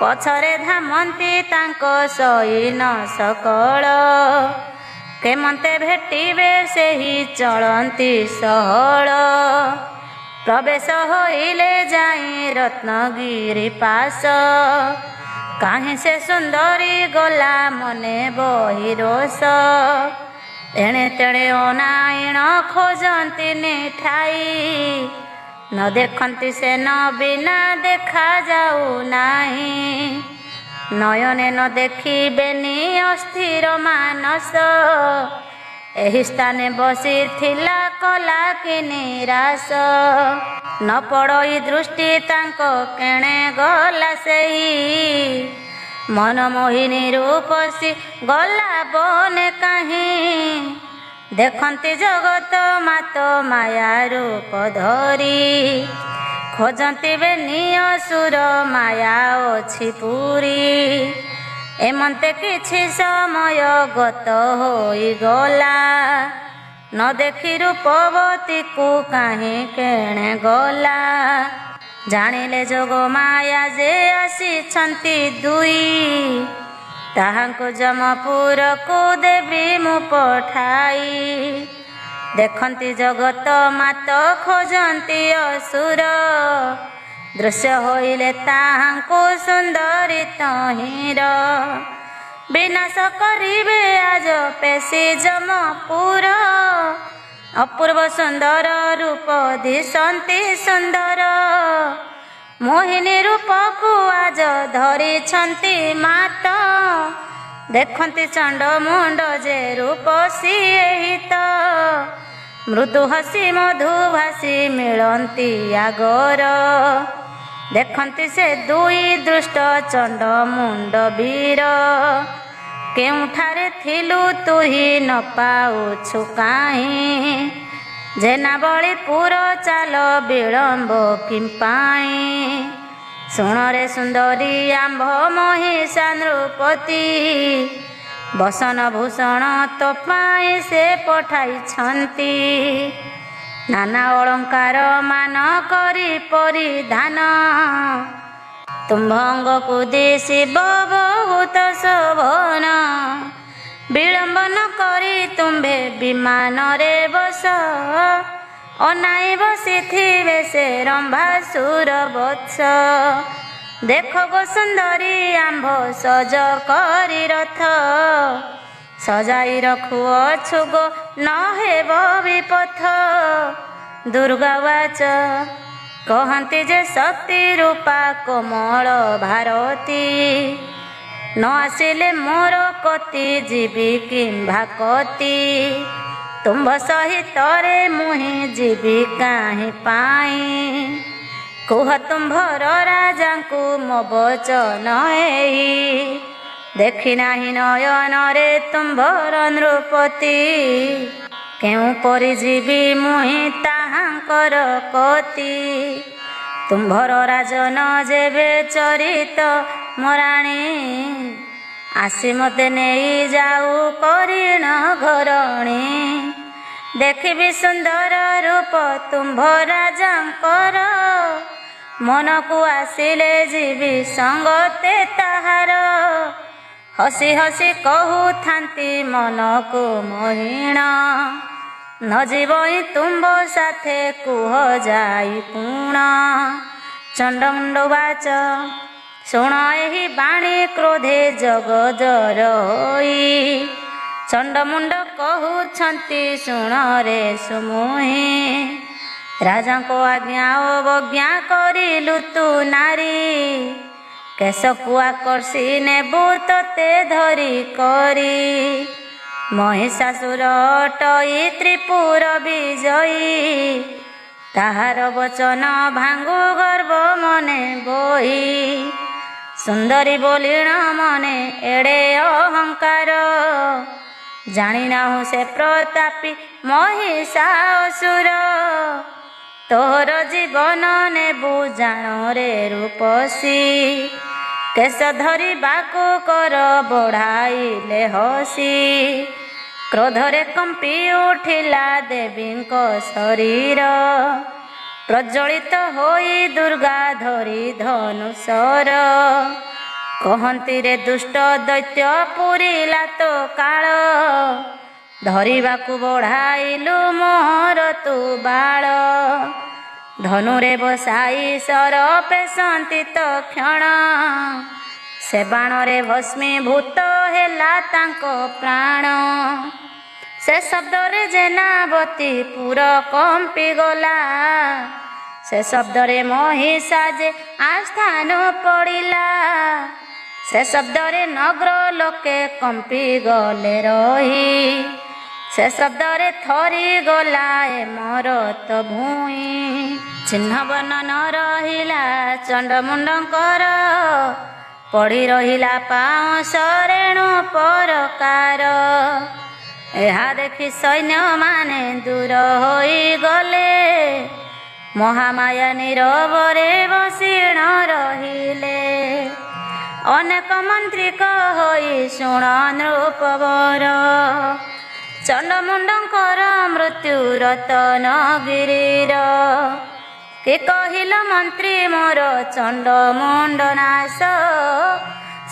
ପଛରେ ଧାମନ୍ତି ତାଙ୍କ ସଇନ ସକଳ। କେମନ୍ତେ ଭେଟିବେ ସେହି ଚଳନ୍ତି ସହଳ। ପ୍ରବେଶ ହୋଇଲେ ଯାଇ ରତ୍ନଗିରି ପାଶ। କାହିଁ ସେ ସୁନ୍ଦରୀ ଗଲା ମନେ ବହି ରୋଷ। ଏଣେ ତେଣେ ଅନାଇଣ ଖୋଜନ୍ତି ନିଠାଇ। ନ ଦେଖନ୍ତି ସେ ନ ବିନା ଦେଖାଯାଉ ନାହିଁ। ନୟନେ ନ ଦେଖିବେନି ଅସ୍ଥିର ମାନସ। ଏହି ସ୍ଥାନେ ବସିଥିଲା କଲା କି ନିରାଶ। ନ ପଡ଼ଇ ଦୃଷ୍ଟି ତାଙ୍କ କେଣେ ଗଲା ସେହି। ମନମୋହିନୀ ରୂପସୀ ଗଲା ବନେ କାହିଁ। ଦେଖନ୍ତି ଜଗତ ମାତ ମାୟା ରୂପ ଧରି। ଖୋଜନ୍ତି ବେନି ଅସୁର ମାୟା ଅଛି ପୁରୀ। ଏମନ୍ତେ କିଛି ସମୟ ଗତ ହୋଇଗଲା। ନ ଦେଖି ରୂପବତୀକୁ କାହିଁ କେଣେ ଗଲା। ଜାଣିଲେ ଯୋଗ ମାୟା ଯେ ଆସିଛନ୍ତି ଦୁଇ। ତାହାଙ୍କୁ ଯମପୁରକୁ ଦେବି ମୁଁ ପଠାଇ। ଦେଖନ୍ତି ଜଗତ ମାତ ଖୋଜନ୍ତି ଅସୁର। ଦୃଶ୍ୟ ହୋଇଲେ ତାହାଙ୍କୁ ସୁନ୍ଦରୀ ତହିଁର। ବିନାଶ କରିବେ ଆଜ ପେଶି ଯମପୁର। ଅପୂର୍ବ ସୁନ୍ଦର ରୂପ ଦିଶନ୍ତି ସୁନ୍ଦର। ମୋହିନୀ ରୂପକୁ ଆଜ ଧରିଛନ୍ତି ମାତ। ଦେଖନ୍ତି ଚଣ୍ଡ ମୁଣ୍ଡ ଯେ ରୂପସୀ ଏହି ତ। ମୃଦୁ ହସି ମଧୁ ଭାସି ମିଳନ୍ତି ଆଗର। ଦେଖନ୍ତି ସେ ଦୁଇ ଦୃଷ୍ଟ ଚଣ୍ଡ ମୁଣ୍ଡ ବୀର। କେଉଁଠାରେ ଥିଲୁ ତୁହି ନ ପାଉଛୁ କାହିଁ। ଜେନାବଳୀପୁର ଚାଲ ବିଳମ୍ବ କିମ୍ପାଇଁ। ଶୁଣରେ ସୁନ୍ଦରୀ ଆମ୍ଭ ମହିଷା ନୃପତି। ବସନ ଭୂଷଣ ତୋ ପାଇଁ ସେ ପଠାଇଛନ୍ତି। ନାନା ଅଳଙ୍କାର ମାନ କରି ପରିଧାନ। ତୁମ୍ଭ ଅଙ୍ଗକୁ ଦିଶିବ ବହୁତ ଶୋଭନ। ବିଳମ୍ବ ନ କରି ତୁମ୍ଭେ ବିମାନରେ ବସ। ଅନାଇ ବସିଥିବେ ସେ ରମ୍ଭାସୁର ବତ୍ସ। ଦେଖ ଗୋ ସୁନ୍ଦରୀ ଆମ୍ଭ ସଜ କରି ରଥ। ସଜାଇ ରଖୁଅଛୁ ଗୋ ନ ହେବ ବିପଥ। ଦୁର୍ଗା ବାଚ କହନ୍ତି ଯେ ଶକ୍ତି ରୂପା କୋମଳ ଭାରତୀ। ନ ଆସିଲେ ମୋର କତି ଯିବି କିମ୍ଭା କତି। ତୁମ୍ଭ ସହିତରେ ମୁହିଁ ଯିବି କାହିଁ ପାଇଁ। କୁହ ତୁମ୍ଭର ରାଜାଙ୍କୁ ମୋ ବଚନ ଏଇ। ଦେଖି ନାହିଁ ନୟନରେ ତୁମ୍ଭର ନୃପତି। କେଉଁ ପରି ଯିବି ମୁହିଁ ତାହାଙ୍କର କତି। ତୁମ୍ଭର ରାଜନ ଯେବେ ଚରିତ ମରାଣୀ। ଆସି ମୋତେ ନେଇ ଯାଉ କରିଣ ଘରଣୀ। ଦେଖିବି ସୁନ୍ଦର ରୂପ ତୁମ୍ଭ ରାଜାଙ୍କର। ମନକୁ ଆସିଲେ ଯିବି ସଙ୍ଗତେ ତାହାର। ହସି ହସି କହୁଥାନ୍ତି ମନକୁ ମୋହିଣ। ନ ଯିବଇ ତୁମ୍ଭ ସାଥେ କୁହ ଯାଇ ପୁଣ। ଚଣ୍ଡମୁଣ୍ଡ ବାଚ ଶୁଣ ଏହି ବାଣୀ କ୍ରୋଧେ ଜଗଜର ହୋଇ। ଚଣ୍ଡମୁଣ୍ଡ କହୁଛନ୍ତି ଶୁଣରେ ସୁମୁହିଁ, ରାଜାଙ୍କ ଆଜ୍ଞା ଅବଜ୍ଞା କରିଲୁ ତୁ ନାରୀ। କେଶକୁ ଆକର୍ଷି ନେବୁ ତତେ ଧରି କରି, ମହିଷାସୁର ଅଟଇ ତ୍ରିପୁର ବିଜୟୀ। ତାହାର ବଚନ ଭାଙ୍ଗୁ ଗର୍ବ ମନେ ବହି, ସୁନ୍ଦରୀ ବୋଲିଣ ମନେ ଏଡ଼େ ଅହଙ୍କାର। ଜାଣିନାହୁଁ ସେ ପ୍ରତାପୀ ମହିଷାସୁର, ତୋର ଜୀବନ ନେବୁ ଜାଣରେ ରୂପସୀ। କେଶ ଧରିବାକୁ କର ବଢ଼ାଇଲେ ହସି, କ୍ରୋଧରେ କମ୍ପି ଉଠିଲା ଦେବୀଙ୍କ ଶରୀର। ପ୍ରଜ୍ୱଳିତ ହୋଇ ଦୁର୍ଗା ଧରି ଧନୁଶର, କହନ୍ତି ରେ ଦୁଷ୍ଟ ଦୈତ୍ୟ ପୁରିଲା ତ କାଳ। ଧରିବାକୁ ବଢ଼ାଇଲୁ ମୋହର ତୁ ବାଳ, ଧନୁରେ ବସାଇ ସର ପେଶନ୍ତି ତ କ୍ଷଣ। ସେ ବାଣରେ ଭସ୍ମୀଭୂତ ହେଲା ତାଙ୍କ ପ୍ରାଣ, ସେ ଶବ୍ଦରେ ଜେନାବତୀ ପୁର କମ୍ପିଗଲା। ସେ ଶବ୍ଦରେ ମହିଷା ଯେ ଆସ୍ଥାନ ପଡ଼ିଲା, ସେ ଶବ୍ଦରେ ନଗର ଲୋକେ କମ୍ପିଗଲେ ରହି। ସେ ଶବ୍ଦରେ ଥରିଗଲା ଏ ମରତ ଭୂଇଁ। ଚିହ୍ନ ବର୍ଣ୍ଣ ନ ରହିଲା ଚଣ୍ଡମୁଣ୍ଡଙ୍କର, ପଡ଼ି ରହିଲା ପାଉଁଶ ରେଣୁ ପରକାର। ଏହା ଦେଖି ସୈନ୍ୟମାନେ ଦୂର ହୋଇଗଲେ, ମହାମାୟା ନୀରବରେ ବସିଣ ରହିଲେ। ଅନେକ ମନ୍ତ୍ରିକ ହୋଇ ଶୁଣ ନୃପବର, ଚଣ୍ଡମୁଣ୍ଡଙ୍କର ମୃତ୍ୟୁ ରତନଗିରିର। କି କହିଲ ମନ୍ତ୍ରୀ ମୋର ଚଣ୍ଡମୁଣ୍ଡ ନାଶ,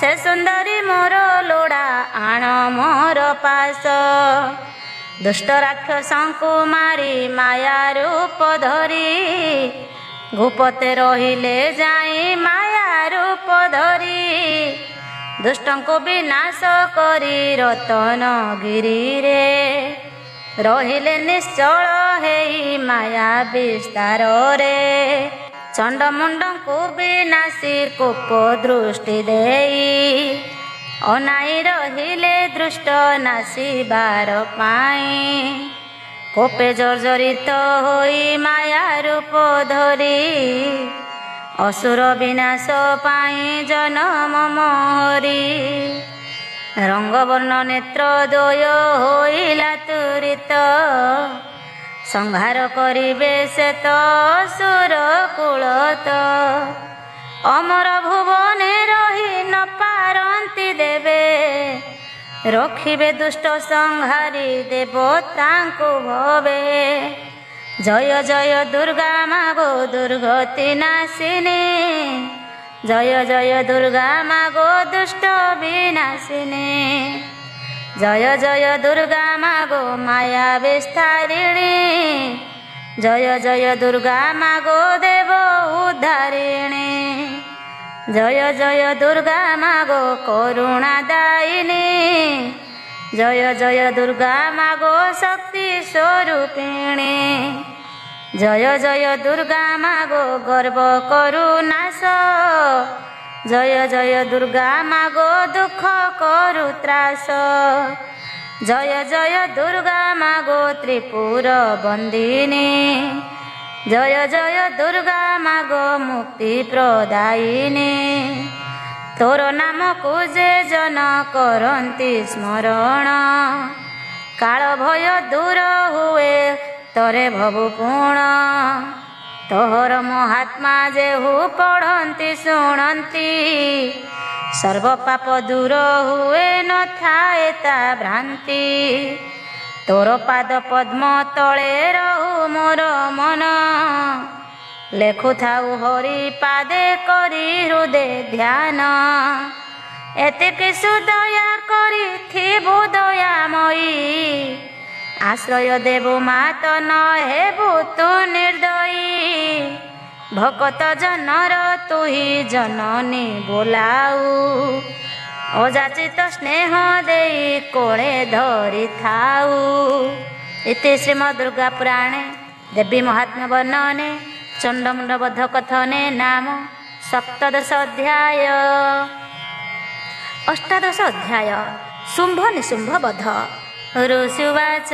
ସେ ସୁନ୍ଦରୀ ମୋର ଲୋଡ଼ା ଆଣ ମୋର ପାଶ। ଦୁଷ୍ଟ ରାକ୍ଷସଙ୍କୁ ମାରି ମାୟା ରୂପ ଧରି, ଭୂପତେ ରହିଲେ ଯାଇ ମାୟା ରୂପ ଧରି। ଦୁଷ୍ଟଙ୍କୁ ବିନାଶ କରି ରତନଗିରିରେ, ରହିଲେ ନିଶ୍ଚଳ ହେଇ ମାୟା ବିସ୍ତାରରେ। ଚଣ୍ଡମୁଣ୍ଡଙ୍କୁ ବିନାଶୀ କୋପ ଦୃଷ୍ଟି ଦେଇ, ଅନାଇ ରହିଲେ ଦୃଷ୍ଟ ନାଶିବାର ପାଇଁ। କୋପେ ଜର୍ଜରିତ ହୋଇ ମାୟା ରୂପ ଧରି, ଅସୁର ବିନାଶ ପାଇଁ ଜନମ ମୋହରି। ରଙ୍ଗବର୍ଣ୍ଣ ନେତ୍ର ଦ୍ୱୟ ହୋଇଲା ତୁରିତ, ସଂହାର କରିବେ ସେ ତ ଅସୁର କୁଳତ। ଅମର ଭୁବନେ ରହି ନ ପାରନ୍ତି ଦେବେ, ରଖିବେ ଦୁଷ୍ଟ ସଂହାରି ଦେବତାଙ୍କୁ ଭବେ। ଜୟ ଜୟ ଦୁର୍ଗା ମାଗୋ ଦୁର୍ଗତି ନାଶିନୀ, ଜୟ ଜୟ ଦୁର୍ଗା ମାଗୋ ଦୁଷ୍ଟ ବିନାଶିନୀ। ଜୟ ଜୟ ଦୁର୍ଗା ମାଗୋ ମାୟା ବିସ୍ତାରିଣୀ, ଜୟ ଜୟ ଦୁର୍ଗା ମାଗୋ ଦେବ ଉଦ୍ଧାରିଣୀ। ଜୟ ଜୟ ଦୁର୍ଗା ମାଗୋ କରୁଣା ଦାୟିନୀ, ଜୟ ଜୟ ଦୁର୍ଗା ମାଗୋ ଶକ୍ତି ସ୍ୱରୂପିଣୀ। ଜୟ ଜୟ ଦୁର୍ଗା ମାଗୋ ଗର୍ବ କରୁ ନାଶ, ଜୟ ଜୟ ଦୁର୍ଗା ମାଗୋ ଦୁଃଖ କରୁ ତ୍ରାସ। ଜୟ ଜୟ ଦୁର୍ଗା ମାଗୋ ତ୍ରିପୁର ବନ୍ଦିନୀ, ଜୟ ଜୟ ଦୁର୍ଗା ମାଗୋ ମୁକ୍ତି ପ୍ରଦାୟିନୀ। ତୋର ନାମକୁ ଯେ ଜନ କରନ୍ତି ସ୍ମରଣ, କାଳ ଭୟ ଦୂର ହୁଏ ତୋରେ ଭବୁ ପୁଣ। ତୋହର ମହାତ୍ମା ଯେହୁ ପଢ଼ନ୍ତି ଶୁଣନ୍ତି, ସର୍ବ ପାପ ଦୂର ହୁଏ ନଥାଏ ତା ଭ୍ରାନ୍ତି। ତୋର ପାଦ ପଦ୍ମ ତଳେ ରହୁ ମୋର ମନ, ଲେଖୁଥାଉ ହରି ପାଦେ କରି ହୃଦେ ଧ୍ୟାନ। ଏତିକି ସୁଦୟା କରିଥିବୁ ଦୟାମୟୀ, ଆଶ୍ରୟ ଦେବୁ ମାତ ନ ହେବୁ ତୁ ନିର୍ଦ୍ଦୟୀ। ଭକତ ଜନର ତୁହି ଜନନୀ ବୋଲାଉ, ଅଯାଚିତ ସ୍ନେହ ଦେଇ କୋଳେ ଧରି ଥାଉ। ଇତି ଶ୍ରୀମଦ୍ ଦୁର୍ଗା ପୁରାଣେ ଦେବୀ ମହାତ୍ମ୍ୟ ବର୍ଣ୍ଣନେ ଚଣ୍ଡମୁଣ୍ଡ ବଧ କଥନେ ନାମ ସପ୍ତଦଶ ଅଧ୍ୟାୟ। ଅଷ୍ଟାଦଶ ଅଧ୍ୟାୟ ଶୁମ୍ଭ ନିଶୁମ୍ଭ ବଧ। ଋଷିବାଚ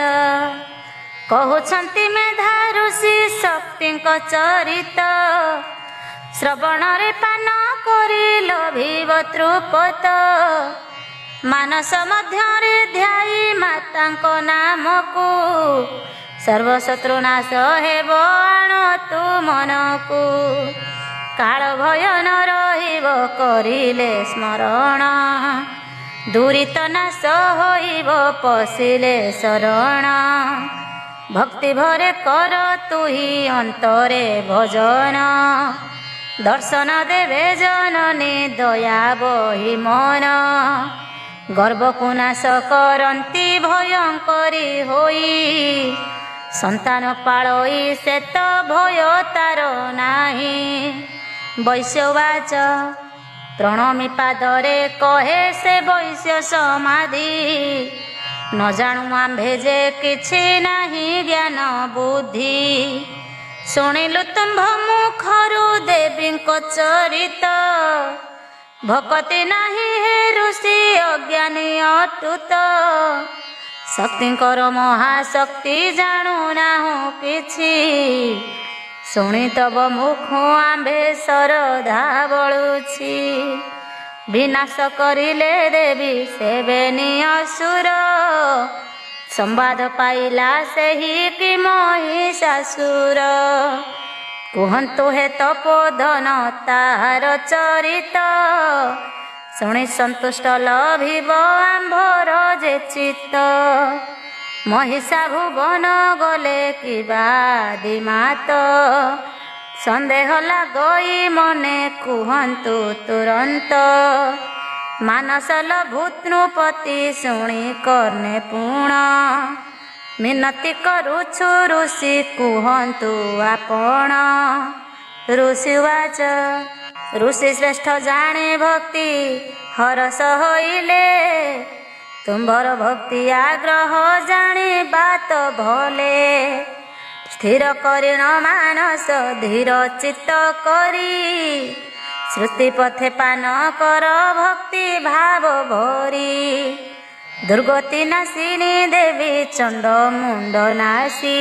କହୁଛନ୍ତି ମେଧା ଋଷି ଶକ୍ତିଙ୍କ ଚରିତ, ଶ୍ରବଣରେ ପାନ କରି ଲୋଭିବ ତୃପତ, ମାନସ ମଧ୍ୟରେ ଧ୍ୟାଇ ମାତାଙ୍କ ନାମକୁ, ସର୍ବଶତ୍ରୁ ନାଶ ହେବ ଆଣ ତୁ ମନକୁ, କାଳ ଭୟ ନ ରହିବ କରିଲେ ସ୍ମରଣ, ଦୁରିତ ନାଶ ହୋଇବ ପଶିଲେ ଶରଣ, ଭକ୍ତି ଭରେ କର ତୁହି ଅନ୍ତରେ ଭଜନ, ଦର୍ଶନ ଦେବେ ଜନନୀ ଦୟା ବହି ମନ, ଗର୍ବକୁ ନାଶ କରନ୍ତି ଭୟଙ୍କରୀ ହୋଇ, ସନ୍ତାନ ପାଳଇ ସେ ତ ଭୟ ତାର ନାହିଁ। ବୈଶ୍ୟବାଚ ପ୍ରଣମୀ ପାଦରେ କହେ ସେ ବୈଶ୍ୟ ସମାଧି, ନ ଜାଣୁ ଆମ୍ଭେ ଯେ କିଛି ନାହିଁ ଜ୍ଞାନ ବୁଦ୍ଧି, ଶୁଣିଲୁ ତୁମ୍ଭ ମୁଖରୁ ଦେବୀଙ୍କ ଚରିତ, ଭକତି ନାହିଁ ହେ ଋଷି ଅଜ୍ଞାନୀ ଅଟୁତ, ଶକ୍ତିଙ୍କର ମହାଶକ୍ତି ଜାଣୁ ନାହୁଁ କିଛି, ଶୁଣି ତବ ମୁଖ ଆମ୍ଭେ ଶରଧା ବଳୁଛି, ବିନାଶ କରିଲେ ଦେବୀ ସେବେନି ଅସୁର, ସମ୍ବାଦ ପାଇଲା ସେହି କି ମହିଷାସୁର, କୁହନ୍ତୁ ହେ ତପୋଧନ ତାହାର ଚରିତ, ଶୁଣି ସନ୍ତୁଷ୍ଟ ଲଭିବ ଆମ୍ଭର ଯେ ଚିତ୍ତ, ମହିଷା ଭୁବନ ଗଲେ କିବା ଦିମାତ, ସନ୍ଦେହ ଲାଗଇ ମନେ କୁହନ୍ତୁ ତୁରନ୍ତ, ମାନସ ଲଭୁତୃପତି ଶୁଣି କର୍ଣ୍ଣେ ପୁଣ, ମିନତି କରୁଛୁ ଋଷି କୁହନ୍ତୁ ଆପଣ। ଋଷିବାଚ ଋଷି ଶ୍ରେଷ୍ଠ ଜାଣେ ଭକ୍ତି ହରସ ହୋଇଲେ, ତୁମ୍ଭର ଭକ୍ତି ଆଗ୍ରହ ଜାଣି ବାତ ଭଲେ, ସ୍ଥିର କରିଣ ମାନସ ଧୀର ଚିତ୍ତ କରି, ଶ୍ରୁତି ପଥେ ପାନ କର ଭକ୍ତି ଭାବ ଭରି, ଦୁର୍ଗତି ନାଶିନୀ ଦେବୀ ଚଣ୍ଡ ମୁଣ୍ଡ ନାଶୀ,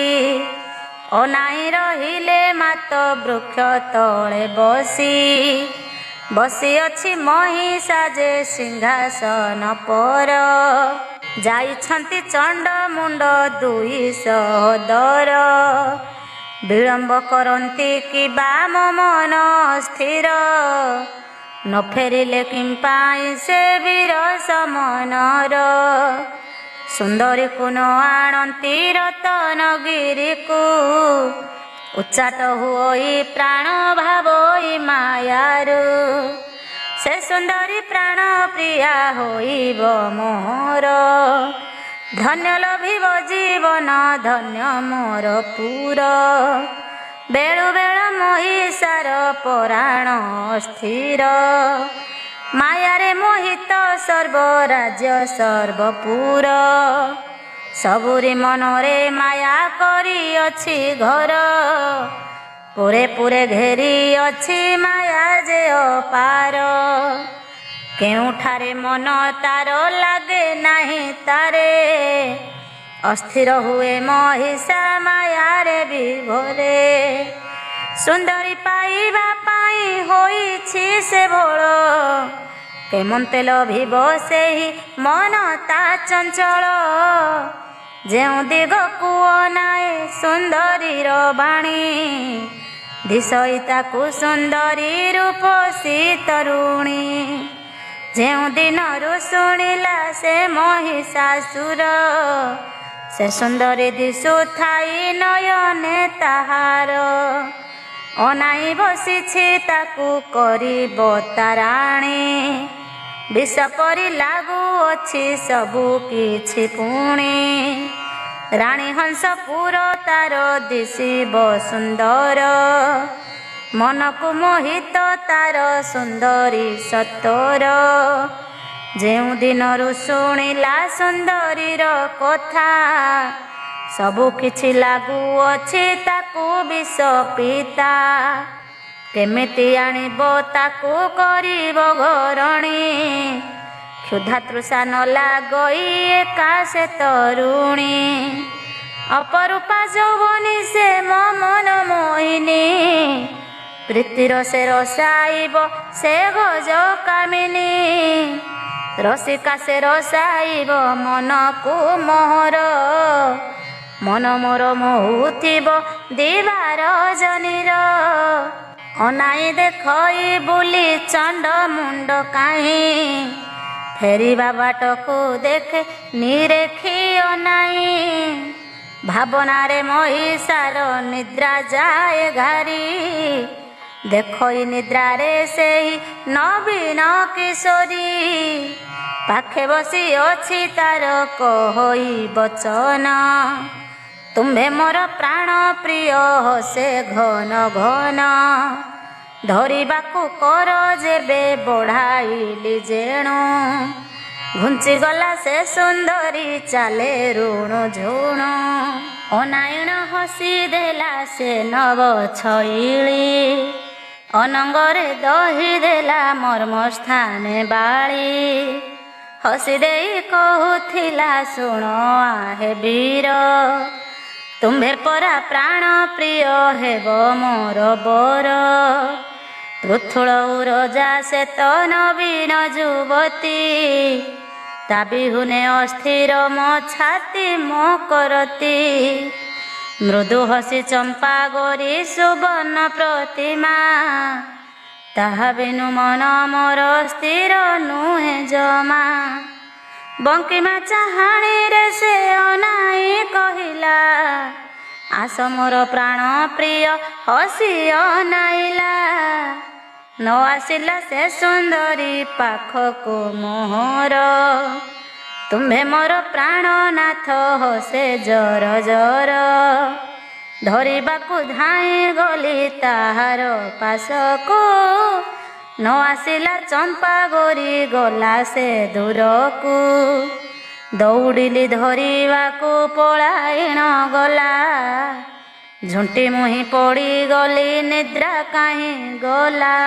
ଅନାଇ ରହିଲେ ମାତ ବୃକ୍ଷ ତଳେ ବସି, ବସିଅଛି ମହିଷା ଯେ ସିଂହାସନ ପର, ଯାଇଛନ୍ତି ଚଣ୍ଡ ମୁଣ୍ଡ 200 ଦର, ବିଳମ୍ବ କରନ୍ତି କି ବାମ ମନ ସ୍ଥିର, ନ ଫେରିଲେ କିମ୍ପାଇଁ ସେ ବୀର ସମନର, ସୁନ୍ଦରୀକୁ ନ ଆଣନ୍ତି ରତନଗିରିକୁ, ଉଚ୍ଚାଟ ହୁଅଇ ପ୍ରାଣ ଭାବଇ ମାୟାରୁ, ସେ ସୁନ୍ଦରୀ ପ୍ରାଣ ପ୍ରିୟା ହୋଇବ ମୋର, ଧନ୍ୟ ଲଭିବ ଜୀବନ ଧନ୍ୟ ମୋର ପୁର, ବେଳୁ ବେଳ ମହିଷାର ପରାଣ ସ୍ଥିର, ମାୟାରେ ମୋହିତ ସର୍ବରାଜ୍ୟ ସର୍ବପୁର, ସବୁରି ମନରେ ମାୟା କରିଅଛି ଘର, ପୁରେ ପୁରେ ଘେରି ଅଛି ମାୟା ଯେ ଅପାର, କେଉଁଠାରେ ମନ ତାର ଲାଗେ ନାହିଁ ତାରେ, ଅସ୍ଥିର ହୁଏ ମହିଷା ମାୟାରେ ବିଭୋରେ, ସୁନ୍ଦରୀ ପାଇବା ପାଇଁ ହୋଇଛି ସେ ଭୋଳ, କେମନ୍ତେ ଲଭିବ ସେହି ମନ ତା ଚଞ୍ଚଳ, ଯେଉଁ ଦିଗକୁ ଅନାଏ ସୁନ୍ଦରୀର ବାଣୀ, ଦିଶଇ ତାକୁ ସୁନ୍ଦରୀ ରୂପସୀ ତରୁଣୀ, ଯେଉଁ ଦିନରୁ ଶୁଣିଲା ସେ ମହିଷାସୁର, ସେ ସୁନ୍ଦରୀ ଦିଶୁଥାଇ ନୟନେ ତାହାର, ଅନାଇ ବସିଛି ତାକୁ କରିବ ତାରାଣୀ, ବିଷ ପରି ଲାଗୁଅଛି ସବୁ କିଛି ପୁଣି, ରାଣୀ ହଂସପୁର ତାର ଦିଶିବ ସୁନ୍ଦର, ମନକୁ ମୋହିତ ତାର ସୁନ୍ଦରୀ ସତର, ଯେଉଁ ଦିନରୁ ଶୁଣିଲା ସୁନ୍ଦରୀର କଥା, ସବୁ କିଛି ଲାଗୁଅଛି ତାକୁ ବିଷ ପିତା। କେମିତି ଆଣିବ ତାକୁ କରିବ ଘରଣୀ, କ୍ଷୁଧା ତୃଷା ନ ଲାଗଇ ଏକା ସେ ତରୁଣୀ। ଅପରୂପା ଯୌବନୀ ସେ ମୋ ମନ ମୋହିନୀ, ପ୍ରୀତିର ସେ ରସାଇବ ସେ ଗଜ କାମିନୀ। ରସିକା ସେ ରସାଇବ ମନକୁ ମୋହର, ମନ ମୋର ମୋହୁଥିବ ଦିବାର ଜନିର। ଅନାଇ ଦେଖଇ ବୁଲି ଚଣ୍ଡ ମୁଣ୍ଡ କାହିଁ, ଫେରିବା ବାଟକୁ ଦେଖେ ନିରେଖି ଅନାଇ। ଭାବନାରେ ମହିଷାର ନିଦ୍ରା ଯାଏ ଘାରି, ଦେଖଇ ନିଦ୍ରାରେ ସେହି ନବୀନ କିଶୋରୀ। ପାଖେ ବସି ଅଛି ତାର କହଇ ବଚନ, ତୁମ୍ଭେ ମୋର ପ୍ରାଣ ପ୍ରିୟ ହସେ ଘନ ଘନ। ଧରିବାକୁ କର ଯେବେ ବଢ଼ାଇଲି ଯେଣୁ, ଘୁଞ୍ଚିଗଲା ସେ ସୁନ୍ଦରୀ ଚାଲେ ଋଣୁ ଝୁଣୁ। ଅନାୟଣ ହସି ଦେଲା ସେ ନବ ଛଇଳି, ଅନଙ୍ଗରେ ଦହି ଦେଲା ମର୍ମ ସ୍ଥାନେ ବାଳି। ହସି ଦେଇ କହୁଥିଲା ଶୁଣ ଆହେ ବୀର, ତୁମ୍ଭେ ପରା ପ୍ରାଣ ପ୍ରିୟ ହେବ ମୋର ବର। ପୃଥୁଳ ଉରଜା ସେ ତ ନବୀନ ଯୁବତୀ, ତା ବିହୁନେ ଅସ୍ଥିର ମୋ ଛାତି ମୋ କରତି। ମୃଦୁ ହସି ଚମ୍ପା ଗୋରି ସୁବର୍ଣ୍ଣ ପ୍ରତିମା, ତାହା ବିନୁ ମନ ମୋର ସ୍ଥିର ନୁହେଁ ଜମା। ବଙ୍କିମା ଚାହାଣୀରେ ସେ ଅନାଇ କହିଲା, ଆସ ମୋର ପ୍ରାଣ ପ୍ରିୟ ହସି ଅନାଇଲା। ନ ଆସିଲା ସେ ସୁନ୍ଦରୀ ପାଖକୁ ମୋହର, ତୁମ୍ଭେ ମୋର ପ୍ରାଣନାଥ ହସେ ଜର ଜର। ଧରିବାକୁ ଧାଇଁ ଗଲି ତାହାର ପାଶକୁ, ନ ଆସିଲା ଚମ୍ପା ଗୋରି ଗଲା ସେ ଦୂରକୁ। ଦୌଡ଼ିଲି ଧରିବାକୁ ପଳାଇଣ ଗଲା, ଝୁଣ୍ଟି ମୁହିଁ ପଡ଼ିଗଲି ନିଦ୍ରା କାହିଁ ଗଲା।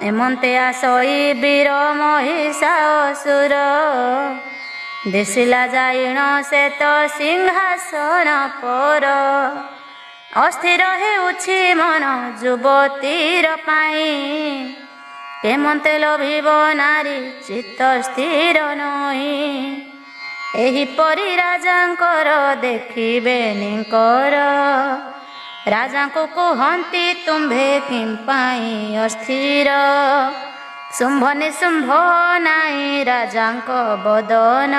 ଏମନ୍ତେ ଆସଇ ବୀର ମହିଷା ଅସୁର, ଦିଶିଲା ଯାଇଣ ସେ ତ ସିଂହାସନ ପର। ଅସ୍ଥିର ହେଉଛି ମନ ଯୁବତୀର ପାଇଁ, କେମନ୍ତେ ଲୋଭିବ ନାରୀ ଚିତ୍ତ ସ୍ଥିର ନୁହିଁ। ଏହିପରି ରାଜାଙ୍କର ଦେଖିବେନିଙ୍କର, ରାଜାଙ୍କୁ କୁହନ୍ତି ତୁମ୍ଭେ କିମ୍ପାଇଁ ଅସ୍ଥିର। ଶୁମ୍ଭ ନିଶୁମ୍ଭ ନାଇଁ ରାଜାଙ୍କ ବଦନ,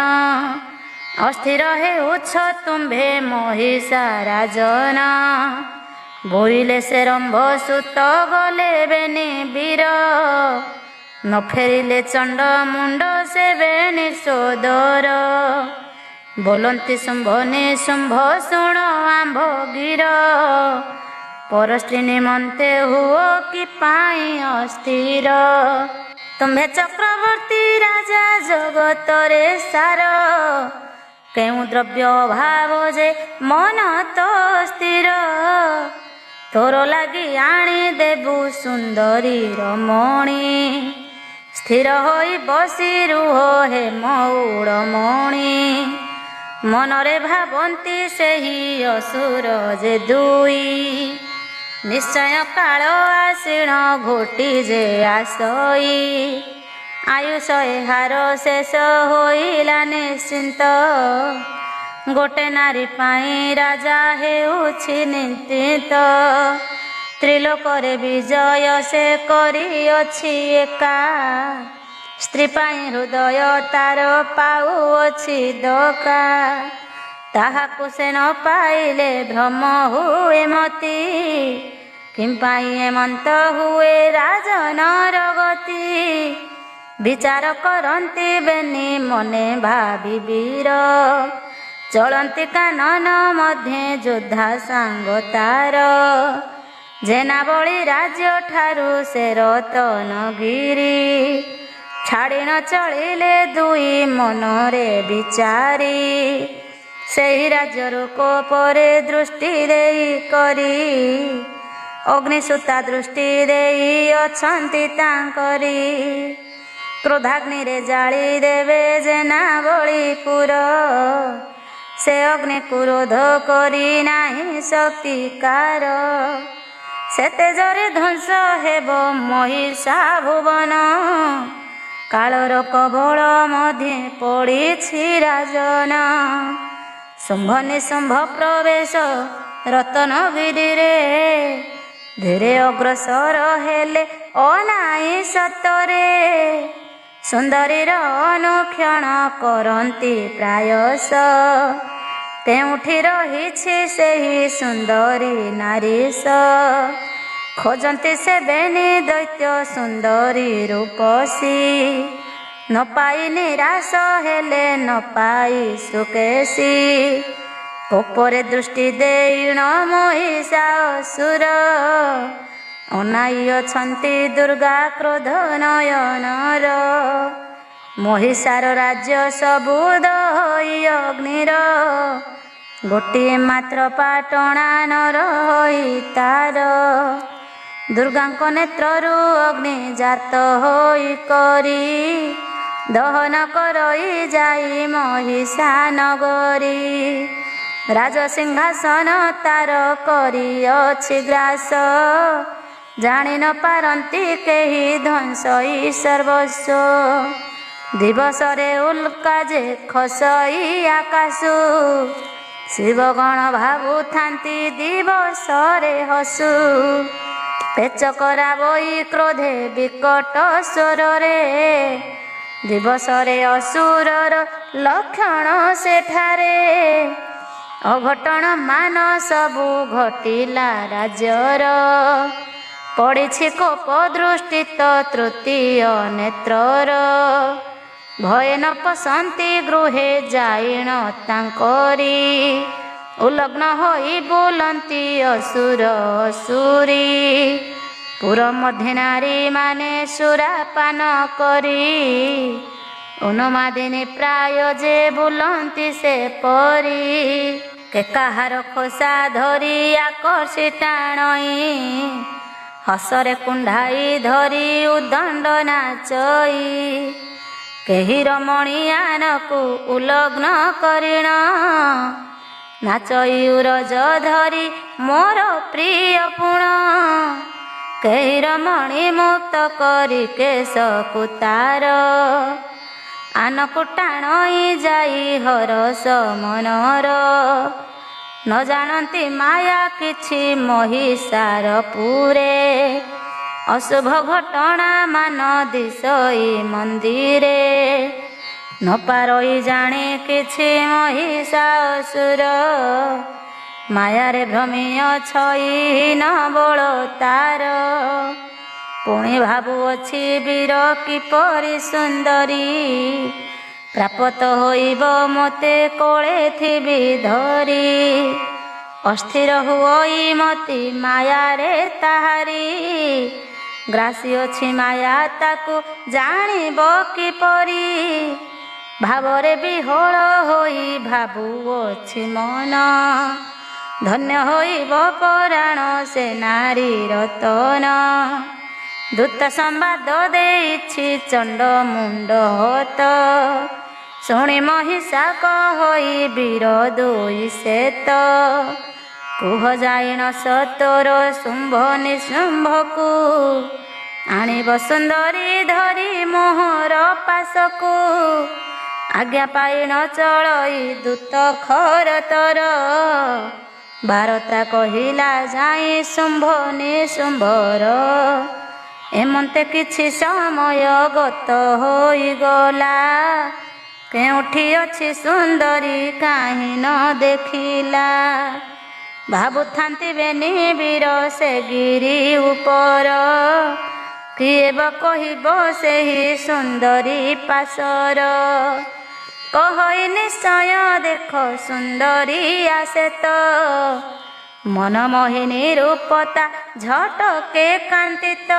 ଅସ୍ଥିର ହେଉଛ ତୁମ୍ଭେ ମହିଷା ରାଜନ। ବୋଇଲେ ସେ ରମ୍ଭ ସୁତ ଗଲେ ବେନି ବୀର, ନ ଫେରିଲେ ଚଣ୍ଡ ମୁଣ୍ଡ ସେ ବେନି ସୋଦର। ବୋଲନ୍ତି ଶୁମ୍ଭ ନିଶୁମ୍ଭ ଶୁଣ ଆମ୍ଭ ଗିର, ପରସ୍ତ୍ରୀ ନିମନ୍ତେ ହୁଅ କି ପାଇଁ ଅସ୍ଥିର। ତୁମ୍ଭେ ଚକ୍ରବର୍ତ୍ତୀ ରାଜା ଜଗତରେ ସାର, କେଉଁ ଦ୍ରବ୍ୟ ଅଭାବ ଯେ ମନ ତ ସ୍ଥିର। ତୋର ଲାଗି ଆଣି ଦେବୁ ସୁନ୍ଦରୀ ରମଣୀ, ସ୍ଥିର ହୋଇ ବସି ରୁହ ହେ ମଉଡ଼ମଣି। ମନରେ ଭାବନ୍ତି ସେହି ଅସୁର ଯେ ଦୁଇ, ନିଶ୍ଚୟ କାଳ ଆସିଣ ଘୋଟି ଯେ ଆସଇ। ଆୟୁଷ ଏହାର ଶେଷ ହୋଇଲା ନିଶ୍ଚିନ୍ତ, ଗୋଟେ ନାରୀ ପାଇଁ ରାଜା ହେଉଛି ନିଶ୍ଚିତ। ତ୍ରିଲୋକରେ ବିଜୟ ସେ କରିଅଛି ଏକା, ସ୍ତ୍ରୀ ପାଇଁ ହୃଦୟ ତାର ପାଉଅଛି ଦକା। ତାହାକୁ ସେ ନ ପାଇଲେ ଭ୍ରମ ହୁଏ ମତି, କିମ୍ପାଇଁ ଏମନ୍ତ ହୁଏ ରାଜନର ଗତି। ବିଚାର କରନ୍ତି ବେନି ମନେ ଭାବି ବୀର, ଚଳନ୍ତି କାନନ ମଧ୍ୟେ ଯୋଦ୍ଧା ସାଙ୍ଗ ତାର। ଜେନାବଳି ରାଜ୍ୟ ଠାରୁ ସେ ରତନଗିରି, ଛାଡ଼ି ନ ଚଳିଲେ ଦୁଇ ମନରେ ବିଚାରି, ସେହି ରାଜ୍ୟରୁ କୋପରେ ଦୃଷ୍ଟି ଦେଇ କରି, ଅଗ୍ନିସୂତା ଦୃଷ୍ଟି ଦେଇ ଅଛନ୍ତି ତାଙ୍କରି। କ୍ରୋଧାଗ୍ନିରେ ଜାଳି ଦେବେ ଜେନାବଳୀପୁର, ସେ ଅଗ୍ନି କ୍ରୋଧ କରି ନାହିଁ ଶକ୍ତିକାର। ସେ ତେଜରେ ଧ୍ୱଂସ ହେବ ମହିଷା ଭୁବନ, କାଳର କବଳ ମଧ୍ୟେ ପଡ଼ିଛି ରାଜନ। ଶୁମ୍ଭ ନିଶୁମ୍ଭ ପ୍ରବେଶ ରତନଗିରିରେ, ଧୀରେ ଅଗ୍ରସର ହେଲେ ଅନାଇ ସତରେ। ସୁନ୍ଦରୀର ଅନୁକ୍ଷଣ କରନ୍ତି ପ୍ରାୟସ, କେଉଁଠି ରହିଛି ସେହି ସୁନ୍ଦରୀ ନାରୀଶ। ଖୋଜନ୍ତି ସେ ବେନି ଦୈତ୍ୟ ସୁନ୍ଦରୀ ରୂପସୀ, ନ ପାଇ ନିରାଶ ହେଲେ ନ ପାଇ ସୁକେଶୀ। କୋପରେ ଦୃଷ୍ଟି ଦେଇଣ ମହିଷା ଅସୁର, ଅନାଇ ଅଛନ୍ତି ଦୁର୍ଗା କ୍ରୋଧ ନୟନର। ମହିଷାର ରାଜ୍ୟ ସବୁ ଦହି ଅଗ୍ନିର, ଗୋଟିଏ ମାତ୍ର ପାଟଣା ନର ହୋଇ ତାର। ଦୁର୍ଗାଙ୍କ ନେତ୍ରରୁ ଅଗ୍ନି ଜାତ ହୋଇ କରି, ଦହନ କରଇ ଯାଇ ମହିଷା ନଗରୀ। ରାଜସିଂହାସନ ତାର କରିଅଛି ଗ୍ରାସ, ଜାଣି ନ ପାରନ୍ତି କେହି ଧ୍ୱଂସଇ ସର୍ବସ୍ୱ। ଦିବସରେ ଉଲ୍କା ଯେ ଖସଇ ଆକାଶୁ, ଶିବଗଣ ଭାବୁଥାନ୍ତି ଦିବସରେ ହସୁ। ପେଚକରା ବଇ କ୍ରୋଧେ ବିକଟ ସ୍ୱରରେ, ଦିବସରେ ଅସୁରର ଲକ୍ଷଣ ସେଠାରେ। ଅଘଟଣ ମାନ ସବୁ ଘଟିଲା ରାଜ୍ୟର, ପଡ଼ିଛି କୋପ ଦୃଷ୍ଟିତ ତୃତୀୟ ନେତ୍ରର। ଭୟ ନ ପଶନ୍ତି ଗୃହେ ଯାଇଣ ତାଙ୍କରି, ଉଲଗ୍ନ ହୋଇ ବୁଲନ୍ତି ଅସୁର ଅସୁରୀ। ପୁର ମଧ୍ୟ ନାରୀ ମାନେ ସୁରାପାନ କରି, ଉନ୍ମାଦିନୀ ପ୍ରାୟ ଯେ ବୁଲନ୍ତି ସେ ପରି। କେ କାହାର ଖୋସା ଧରି ଆକର୍ଷି ଟାଣଇ, ହସରେ କୁଣ୍ଢାଇ ଧରି ଉଦଣ୍ଡ ନାଚଇ। କେହି ରମଣୀୟାନକୁ ଉଲଗ୍ନ କରିଣ, ନାଚଇ ଉରଜ ଧରି ମୋର ପ୍ରିୟ ପୁଣ। କେହି ରମଣୀ ମୁକ୍ତ କରି କେଶକୁ ତାର, ଆନକୁ ଟାଣଇ ଯାଇ ହରସ ମନର। ନ ଜାଣନ୍ତି ମାୟା କିଛି ମହିଷାର ପୁରେ, ଅଶୁଭ ଘଟଣା ମାନ ଦିଶଇ ମନ୍ଦିରେ। ନ ପାରଇ ଜାଣି କିଛି ମହିଷା ଅସୁର, ମାୟାରେ ଭ୍ରମି ଅଛଇ ନ ବଳ ତାର। ପୁଣି ଭାବୁଅଛି ବୀର କିପରି ସୁନ୍ଦରୀ, ପ୍ରାପତ ହୋଇବ ମୋତେ କୋଳେ ଥିବି ଧରି। ଅସ୍ଥିର ହୁଅଇ ମତି ମାୟାରେ ତାହାରି, ଗ୍ରାସୀ ଅଛି ମାୟା ତାକୁ ଜାଣିବ କିପରି। ଭାବରେ ବିହୋଳ ହୋଇ ଭାବୁଅଛି ମନ, ଧନ୍ୟ ହୋଇବ ପରାଣ ସେ ନାରୀ ରତନ। ଦୂତ ସମ୍ବାଦ ଦେଇଛି ଚଣ୍ଡ ମୁଣ୍ଡ ହତ, ଶୁଣି ମହିଷା କହଇ ବୀର ଦୁଇ ସେତ। କୁହ ଯାଇଣ ସତର ଶୁମ୍ଭ ନିଶୁମ୍ଭକୁ, ଆଣିବ ସୁନ୍ଦରୀ ଧରି ମୋହର ପାଶକୁ। ଆଜ୍ଞା ପାଇଣ ଚଳଇ ଦୂତ ଖରତର, ବାରତା କହିଲା ଯାଇ ଶୁମ୍ଭ ନିଶୁମ୍ଭର। ଏମନ୍ତେ କିଛି ସମୟ ଗତ ହୋଇଗଲା, କେଉଁଠି ଅଛି ସୁନ୍ଦରୀ କାହିଁ ନ ଦେଖିଲା। ଭାବୁଥାନ୍ତି ବେନି ବୀର ସେ ଗିରି ଉପର, କିଏ ବା କହିବ ସେହି ସୁନ୍ଦରୀ ପାଶର। କହଇ ନିଶ୍ଚୟ ଦେଖ ସୁନ୍ଦରୀ ଆସେ ତ, ମନମୋହିନୀ ରୂପତା ଝଟକେ କାନ୍ତିତ।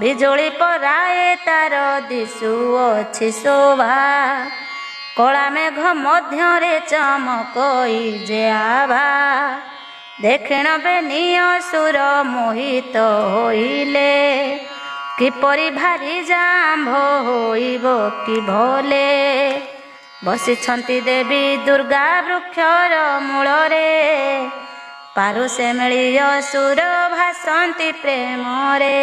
ବିଜୁଳି ପରାଏ ତାର ଦିଶୁଅଛି ଶୋଭା, କଳା ମେଘ ମଧ୍ୟରେ ଚମକଇ ଯେ ଆଭା। ଦେଖିଣ ବେନିୟ ସୁର ମୋହିତ ହୋଇଲେ, କିପରି ଭାରି ଜାମ୍ଭ ହୋଇବ କି ଭଲେ। ବସିଛନ୍ତି ଦେବୀ ଦୁର୍ଗା ବୃକ୍ଷର ମୂଳରେ, ପାରୁଷେ ମିଳି ଅସୁର ଭାସନ୍ତି ପ୍ରେମରେ।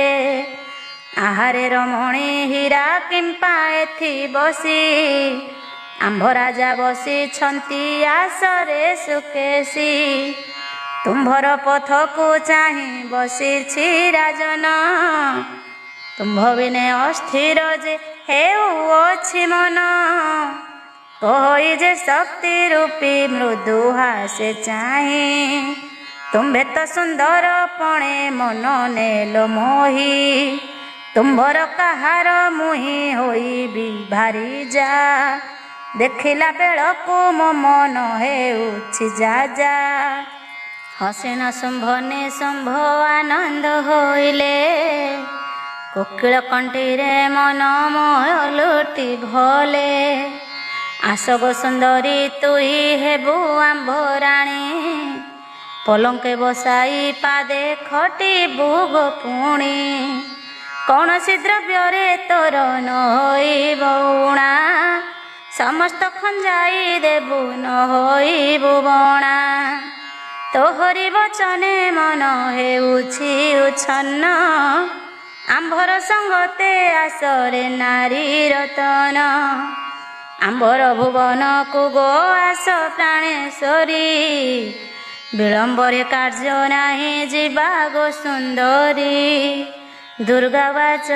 ଆହାରେ ରମଣୀ ହୀରା କିମ୍ପା ଏଥି ବସି, ଆମ୍ଭ ରାଜା ବସିଛନ୍ତି ଆସରେ ସୁକେଶୀ। ତୁମ୍ଭର ପଥକୁ ଚାହିଁ ବସିଛି ରାଜନ, ତୁମ୍ଭ ବିନେ ଅସ୍ଥିର ଯେ ହେଉଅଛି ମନ। କହଇ ଯେ ଶକ୍ତି ରୂପୀ ମୃଦୁ ହାସେ ଚାହିଁ, ତୁମ୍ଭେ ତ ସୁନ୍ଦର ପଣେ ମନ ନେଲ ମୋହି। ତୁମ୍ଭର କାହାର ମୁହିଁ ହୋଇବି ଭାରି ଯା, ଦେଖିଲା ବେଳକୁ ମୋ ମନ ହେଉଛି ଯା ଯା। ହସିନ ଶୁମ୍ଭ ନିଶୁମ୍ଭ ଆନନ୍ଦ ହୋଇଲେ, କୋକିଳ କଣ୍ଠୀରେ ମନ ମୋହ ଲୁଟି ଭଲେ। ଆସଗ ସୁନ୍ଦରୀ ତୁହି ହେବୁ ଆମ୍ଭ ରାଣୀ, ପଲଙ୍କେ ବସାଇ ପାଦେ ଖଟିବୁ ଗୋ ପୁଣି। କୌଣସି ଦ୍ରବ୍ୟରେ ତୋର ନ ହୋଇବ ଉଣା, ସମସ୍ତ ଖଞ୍ଜାଇ ଦେବୁ ନ ହୋଇବୁ ବଣା। ତୋହରି ବଚନେ ମନ ହେଉଛି ଉଚ୍ଛନ୍ନ, ଆମ୍ଭର ସଙ୍ଗତେ ଆସରେ ନାରୀ ରତନ। ଆମ୍ଭର ଭୁବନକୁ ଗୋ ଆସ ପ୍ରାଣେଶ୍ୱରୀ, ବିଳମ୍ବରେ କାର୍ଯ୍ୟ ନାହିଁ ଯିବା ଗୋ ସୁନ୍ଦରୀ। ଦୁର୍ଗା ବାଚ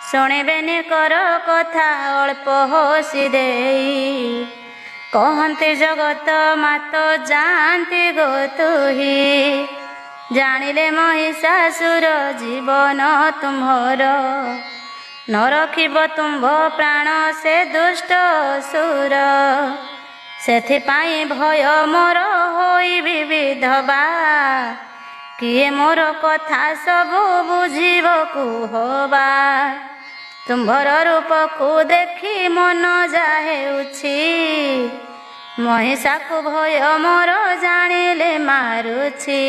ଶୁଣିବେନି କର କଥା ଅଳ୍ପ ହସି ଦେଇ, କହନ୍ତି ଜଗତ ମାତ ଯାଆନ୍ତି ଗୋ ତୁହି। ଜାଣିଲେ ମହିଷାସୁର ଜୀବନ ତୁମ୍ଭର, ନ ରଖିବ ତୁମ୍ଭ ପ୍ରାଣ ସେ ଦୁଷ୍ଟ ସୁର। ସେଥିପାଇଁ ଭୟ ମୋର ହୋଇବି ବିଧବା, କିଏ ମୋର କଥା ସବୁ ବୁଝିବ କୁହବା। ତୁମ୍ଭର ରୂପକୁ ଦେଖି ମନ ଯା ହେଉଛି, ମହିଷାକୁ ଭୟ ମୋର ଜାଣିଲେ ମାରୁଛି।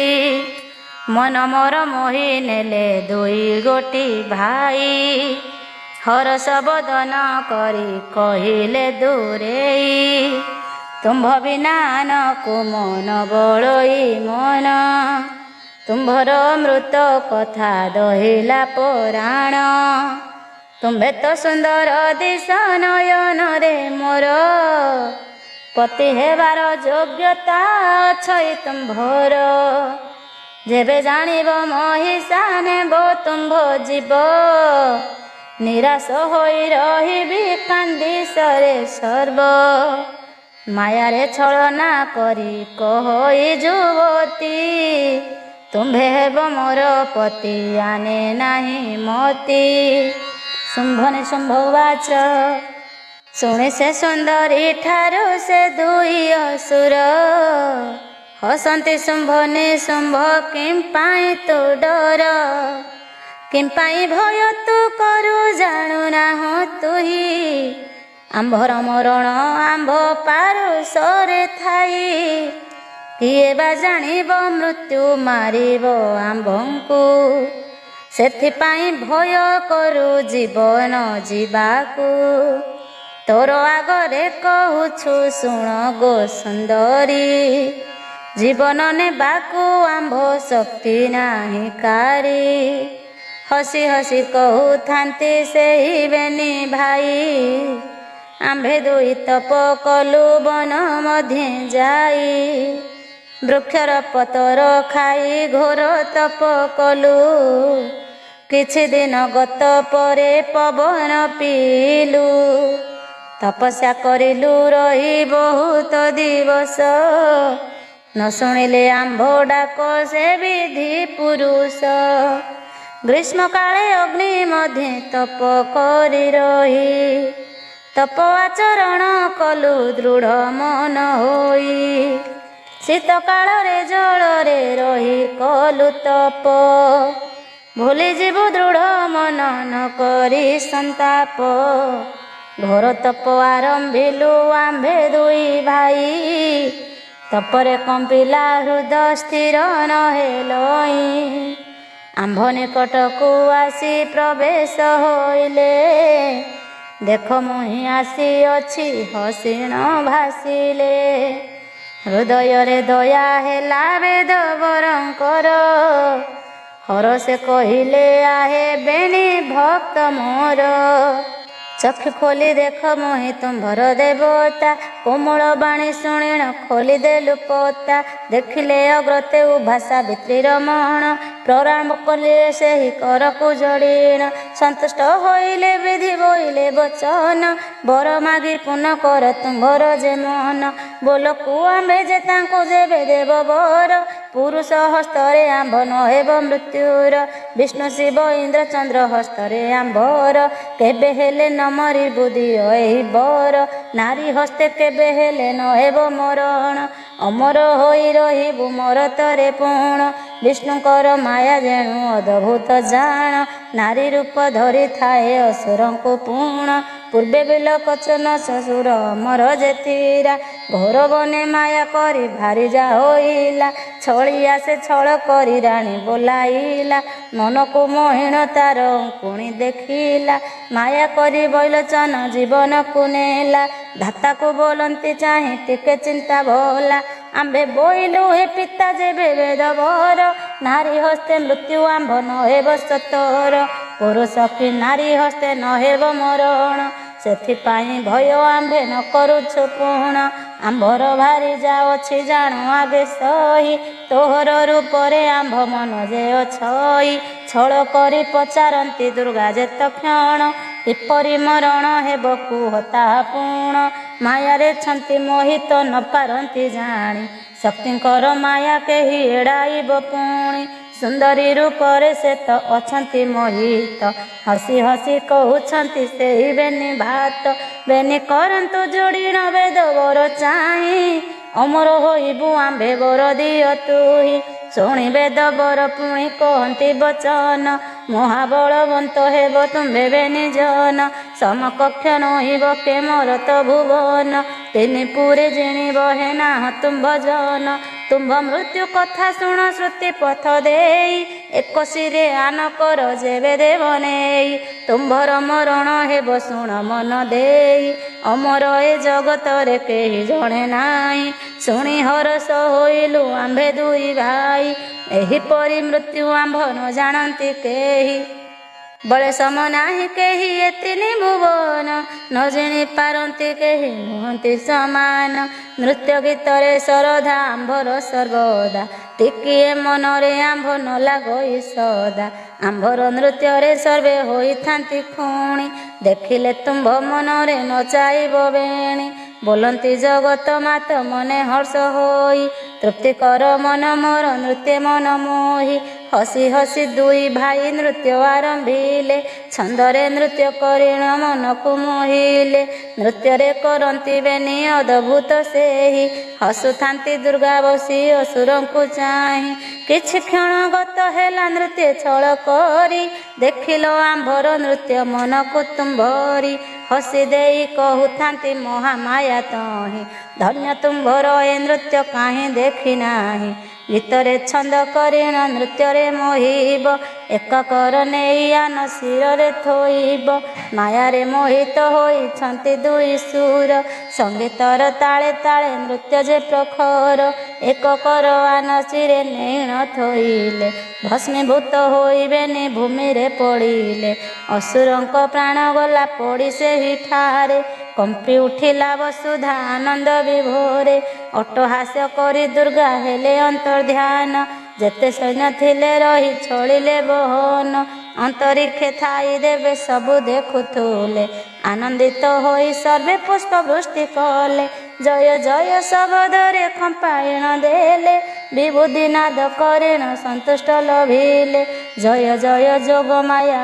ମନ ମୋର ମୋହି ନେଲେ ଦୁଇ ଗୋଟି ଭାଇ, ହରଷ ବଦନ କରି କହିଲେ ଦୂରେଇ। ତୁମ୍ଭ ବିନା ନକୁ ମନ ବଳଇ ମନ, ତୁମ୍ଭର ଅମୃତ କଥା ଦହିଲା ପରାଣ। ତୁମ୍ଭେ ତ ସୁନ୍ଦର ଦିଶ ନୟନରେ ମୋର, ପତି ହେବାର ଯୋଗ୍ୟତା ଅଛଇ ତୁମ୍ଭର। ଯେବେ ଜାଣିବ ମହିଷା ନେବ ତୁମ୍ଭ ଜୀବ, ନିରାଶ ହୋଇ ରହିବି କାନ୍ଦି ସରେ ସର୍ବ। ମାୟାରେ ଛଳନା କରି କହଇ ଯୁବତୀ, ତୁମ୍ଭେ ହେବ ମୋର ପତି ଆନେ ନାହିଁ ମତି। ଶୁମ୍ଭ ନିଶୁମ୍ଭ ବାଚ ଶୁଣି ସେ ସୁନ୍ଦରୀ ଠାରୁ ସେ ଦୁଇ ଅସୁର, ହସନ୍ତି ଶୁମ୍ଭ ନିଶୁମ୍ଭ କିମ୍ପାଇଁ ତୁ ଡର। କିମ୍ପାଇଁ ଭୟ ତୁ କରୁ ଜାଣୁନାହୁଁ ତୁହି, ଆମ୍ଭର ମରଣ ଆମ୍ଭ ପାରୁଷରେ ଥାଇ। କିଏ ବା ଜାଣିବ ମୃତ୍ୟୁ ମାରିବ ଆମ୍ଭଙ୍କୁ, ସେଥିପାଇଁ ଭୟ କରୁ ଜୀବନ ଯିବାକୁ। ତୋର ଆଗରେ କହୁଛୁ ଶୁଣ ଗୋ ସୁନ୍ଦରୀ, ଜୀବନ ନେବାକୁ ଆମ୍ଭ ଶକ୍ତି ନାହିଁ କାରି। ହସି ହସି କହୁଥାନ୍ତି ସେହି ବେନି ଭାଇ, ଆମ୍ଭେ ଦୁଇ ତପ କଲୁ ବନ ମଧ୍ୟେ ଯାଇ। ବୃକ୍ଷର ପତର ଖାଇ ଘୋର ତପ କଲୁ, କିଛି ଦିନ ଗତ ପରେ ପବନ ପିଇଲୁ। ତପସ୍ୟା କରିଲୁ ରହି ବହୁତ ଦିବସ, ନ ଶୁଣିଲେ ଆମ୍ଭ ଡାକ ସେ ବିଧି ପୁରୁଷ। ଗ୍ରୀଷ୍ମ କାଳେ ଅଗ୍ନି ମଧ୍ୟେ ତପ କରି ରହି, ତପ ଆଚରଣ କଲୁ ଦୃଢ଼ ମନ ହୋଇ। ଶୀତ କାଳରେ ଜଳରେ ରହି କଲୁ ତପ, ଭୁଲିଯିବୁ ଦୃଢ଼ ମନ ନ କରି ସନ୍ତାପ। ଘୋର ତପ ଆରମ୍ଭିଲୁ ଆମ୍ଭେ ଦୁଇ ଭାଇ। ତପରେ କମ୍ପିଲା ହୃଦ ସ୍ଥିର ନହେଲଇ। ଆମ୍ଭ ନିକଟକୁ ଆସି ପ୍ରବେଶ ହୋଇଲେ। ଦେଖ ମୁହିଁ ଆସିଅଛି ହସିଣ ଭାସିଲେ। ହୃଦୟରେ ଦୟା ହେଲା ବେଦବରଙ୍କର। ହରସେ କହିଲେ ଆହେ ବେଣି ଭକ୍ତ ମୋର। ଚକ୍ଷୁ ଖୋଲି ଦେଖ ମୁହିଁ ତୁମ୍ଭର ଦେବତା। କୋମଳ ବାଣୀ ଶୁଣିଣ ଖୋଲିଦେଲୁ ପତା। ଦେଖିଲେ ଅଗ୍ରତେ ଉଭା ସାବିତ୍ରୀର ମଣ। ପ୍ରଣାମ କଲେ ସେହି କରକୁ ଯୋଡ଼ିଣ। ସନ୍ତୁଷ୍ଟ ହୋଇଲେ ବିଧି ବୋଇଲେ ବଚନ। ବର ମାଗି ପୁନ କର ତୁମ୍ଭର ଯେ ମନ। ବୋଲକୁ ଆମ୍ଭେ ଯେ ତାଙ୍କୁ ଯେବେ ଦେବ ବର। ପୁରୁଷ ହସ୍ତରେ ଆମ୍ଭ ନ ହେବ ମୃତ୍ୟୁର। ବିଷ୍ଣୁ ଶିବ ଇନ୍ଦ୍ର ଚନ୍ଦ୍ର ହସ୍ତରେ ଆମ୍ଭର। କେବେ ହେଲେ ନ ମରିବୁ ଦିଅ ଏହି ବର। ନାରୀ ହସ୍ତେ କେବେ ହେଲେ ନ ହେବ ମରଣ। ଅମର ହୋଇ ରହିବୁ ମୋର ତରେ ପୁଣ। ବିଷ୍ଣୁଙ୍କର ମାୟା ଯେଣୁ ଅଦ୍ଭୁତ ଜାଣ। ନାରୀ ରୂପ ଧରିଥାଏ ଅସୁରଙ୍କୁ ପୁଣ। ପୂର୍ବେ ବିଲକଚନ ଶ୍ୱଶୁର ଅମର ଯେତିରା। ଘୋର ବନେ ମାୟା କରି ଭାରି ଯା ହୋଇଲା। ଛଳିଆ ସେ ଛଳ କରି ରାଣୀ ବୋଲାଇଲା। ମନକୁ ମୋହିଣ ତାର ଅଙ୍କୁଣି ଦେଖିଲା। ମାୟା କରି ବୈଲୋଚନ ଜୀବନକୁ ନେଲା। ଧାତାକୁ ବୋଲନ୍ତି ଚାହିଁ ଟିକେ ଚିନ୍ତା ଭଲା। ଆମ୍ଭେ ବୋଇଲୁ ହେ ପିତା ଯେବେ ବେଦବର। ନାରୀ ହସ୍ତେ ମୃତ୍ୟୁ ଆମ୍ଭ ନ ହେବ ସତର। ପୁରୁଷ କି ନାରୀ ହସ୍ତେ ନ ହେବ ମରଣ। ସେଥିପାଇଁ ଭୟ ଆମ୍ଭେ ନ କରୁଛୁ ପୁଣ। ଆମ୍ଭର ଭାରି ଯା ଅଛି ଜାଣୁ ଆଗେ ସହି। ତୋହର ରୂପରେ ଆମ୍ଭ ମନ ଯେ ଅଛଇ। ଛଳ କରି ପଚାରନ୍ତି ଦୁର୍ଗା ଯେତ କ୍ଷଣ। କିପରି ମରଣ ହେବ କୁହ ତାହା ପୁଣ। ମାୟାରେ ଛନ୍ତି ମୋହିତ ନ ପାରନ୍ତି ଜାଣି। ଶକ୍ତିଙ୍କର ମାୟା କେହି ଏଡ଼ାଇବ ପୁଣି। ସୁନ୍ଦରୀ ରୂପରେ ସେ ତ ଅଛନ୍ତି ମୋହିତ। ହସି ହସି କହୁଛନ୍ତି ସେହି ବେନି ଭାତ। ବେନି କରନ୍ତୁ ଯୋଡ଼ିଣ ବେଦ ବର ଚାହିଁ। ଅମର ହୋଇବୁ ଆମ୍ଭେ ବର ଦିଅ ତୁହି। ଶୁଣି ବେଦ ବର ପୁଣି କହନ୍ତି ବଚନ। ମହାବଳବନ୍ତ ହେବ ତୁମ୍ଭେ ବେନି ଜନ। ସମକକ୍ଷ ନୋହିବ କେ ମୋର ତ ଭୁବନ। ତିନି ପୁରୀ ଜିଣିବ ହେ ନାହ ତୁମ୍ଭ ଜନ। ତୁମ୍ଭ ମୃତ୍ୟୁ କଥା ଶୁଣ ଶ୍ରୁତି ପଥ ଦେଇ। ଏକଶିରେ ଆନ କର ଯେବେ ଦେବ ନେଇ। ତୁମ୍ଭର ମରଣ ହେବ ଶୁଣ ମନ ଦେଇ। ଅମର ଏ ଜଗତରେ କେହି ଜଣେ ନାହିଁ। ଶୁଣି ହରଷ ହୋଇଲୁ ଆମ୍ଭେ ଦୁଇ ଭାଇ। ଏହିପରି ମୃତ୍ୟୁ ଆମ୍ଭ ନ ଜାଣନ୍ତି କେହି। ବଳେ ସମ ନାହିଁ କେହି ଏ ତିନି ଭୁବନ। ନ ଜିଣି ପାରନ୍ତି କେହି ନୁହନ୍ତି ସମାନ। ନୃତ୍ୟ ଗୀତରେ ଶରଧା ଆମ୍ଭର ସର୍ବଦା। ଟିକିଏ ମନରେ ଆମ୍ଭ ନ ଲାଗଇ ସଦା। ଆମ୍ଭର ନୃତ୍ୟରେ ସର୍ବେ ହୋଇଥାନ୍ତି ଖୁଣି। ଦେଖିଲେ ତୁମ୍ଭ ମନରେ ନଚାଇବ ବେଣୀ। ବୋଲନ୍ତି ଜଗତ ମାତ ମନେ ହର୍ଷ ହୋଇ। ତୃପ୍ତି କର ମନ ମୋର ନୃତ୍ୟ ମନ ମୋହି। ହସି ହସି ଦୁଇ ଭାଇ ନୃତ୍ୟ ଆରମ୍ଭିଲେ। ଛନ୍ଦରେ ନୃତ୍ୟ କରିଣ ମନକୁ ମୋହିଲେ। ନୃତ୍ୟରେ କରନ୍ତି ବେନି ଅଦ୍ଭୁତ ସେହି। ହସୁଥାନ୍ତି ଦୁର୍ଗା ବସି ଅସୁରଙ୍କୁ ଚାହିଁ। କିଛି କ୍ଷଣ ଗତ ହେଲା ନୃତ୍ୟ ଛଳ କରି। ଦେଖିଲ ଆମ୍ଭର ନୃତ୍ୟ ମନକୁ ତୁମ୍ଭରି। ହସି ଦେଇ କହୁଥାନ୍ତି ମହାମାୟା ତହିଁ। ଧନ୍ୟ ତୁମ୍ଭର ଏ ନୃତ୍ୟ କାହିଁ ଦେଖି ନାହିଁ। ଗୀତରେ ଛନ୍ଦ କରିଣ ନୃତ୍ୟରେ ମୋହିବ। ଏକକର ନେଇ ଆନ ଶିରରେ ଥୋଇବ। ମାୟାରେ ମୋହିତ ହୋଇଛନ୍ତି ଦୁଇ ସୁର। ସଙ୍ଗୀତର ତାଳେ ତାଳେ ନୃତ୍ୟ ଯେ ପ୍ରଖର। ଏକକର ଆନ ଶିରେ ନେଇଣ ଥୋଇଲେ। ଭସ୍ମୀଭୂତ ହୋଇବେନି ଭୂମିରେ ପଡ଼ିଲେ। ଅସୁରଙ୍କ ପ୍ରାଣ ଗଲା ପଡ଼ି ସେହି ଠାରେ। କମ୍ପି ଉଠିଲା ବସୁଧା ଆନନ୍ଦ ବିଭୋରେ। ଅଟ୍ଟହାସ୍ୟ କରି ଦୁର୍ଗା ହେଲେ ଅନ୍ତର୍ଧ୍ୟାନ। ଯେତେ ସୈନ୍ୟ ଥିଲେ ରହି ଛଳିଲେ ବହନ। ଅନ୍ତରିକ୍ଷେ ଥାଇ ଦେବେ ସବୁ ଦେଖୁଥିଲେ। ଆନନ୍ଦିତ ହୋଇ ସର୍ବେ ପୁଷ୍ପ ବୃଷ୍ଟି କଲେ। ଜୟ ଜୟ ଶବଦରେ ଖମ୍ପାଇଣ ଦେଲେ। ବିଭୂତି ନାଦ କରିଣ ସନ୍ତୁଷ୍ଟ ଲଭିଲେ। ଜୟ ଜୟ ଯୋଗ ମାୟା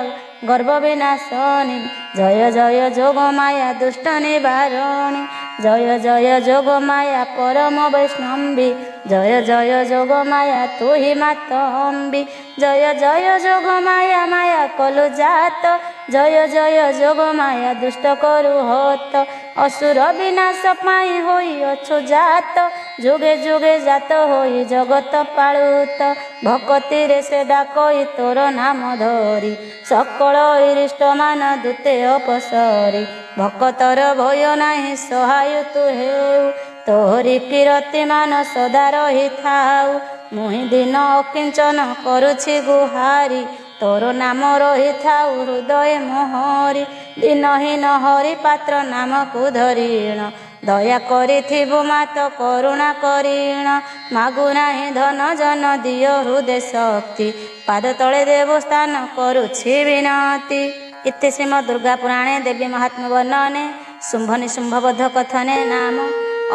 ଗର୍ବ ବିନାଶନୀ। ଜୟ ଜୟ ଯୋଗ ମାୟା ଦୁଷ୍ଟ ନିବାରଣୀ। जय जय जोग माया परम वैष्णवी जय जय जोग माया तू ही मातम्बी जय जय जोग माया माया कलु जात जय जय जोग माया दुष्ट करु हत असुर विनाश पाई होई अछु जात जुगे जुगे जात होई जगत पालुत भक्ति रे से डाकई तोर नाम धरी सकल इरिष्ट मान दूते अपसरी भक्तर भय नाही सहाय तू हेउ तोहरी कीरति मान सदा रही थाउ मुहि दिन अकिंचन करुछि गुहारी तोर नाम रही थाउ हृदय मोहरी दिनहीन हरि पात्र नाम को धरीण दया करिथिबु मात करुणा करीण मागु नाही धन जन दियो हृदय शक्ति पाद तले देव स्थान करुछि विनती। इति श्रीमद् दुर्गा पुराणे देवी महात्म्य वर्णने शुंभ निशुंभ बध कथने नाम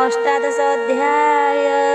अष्टादश अध्याय।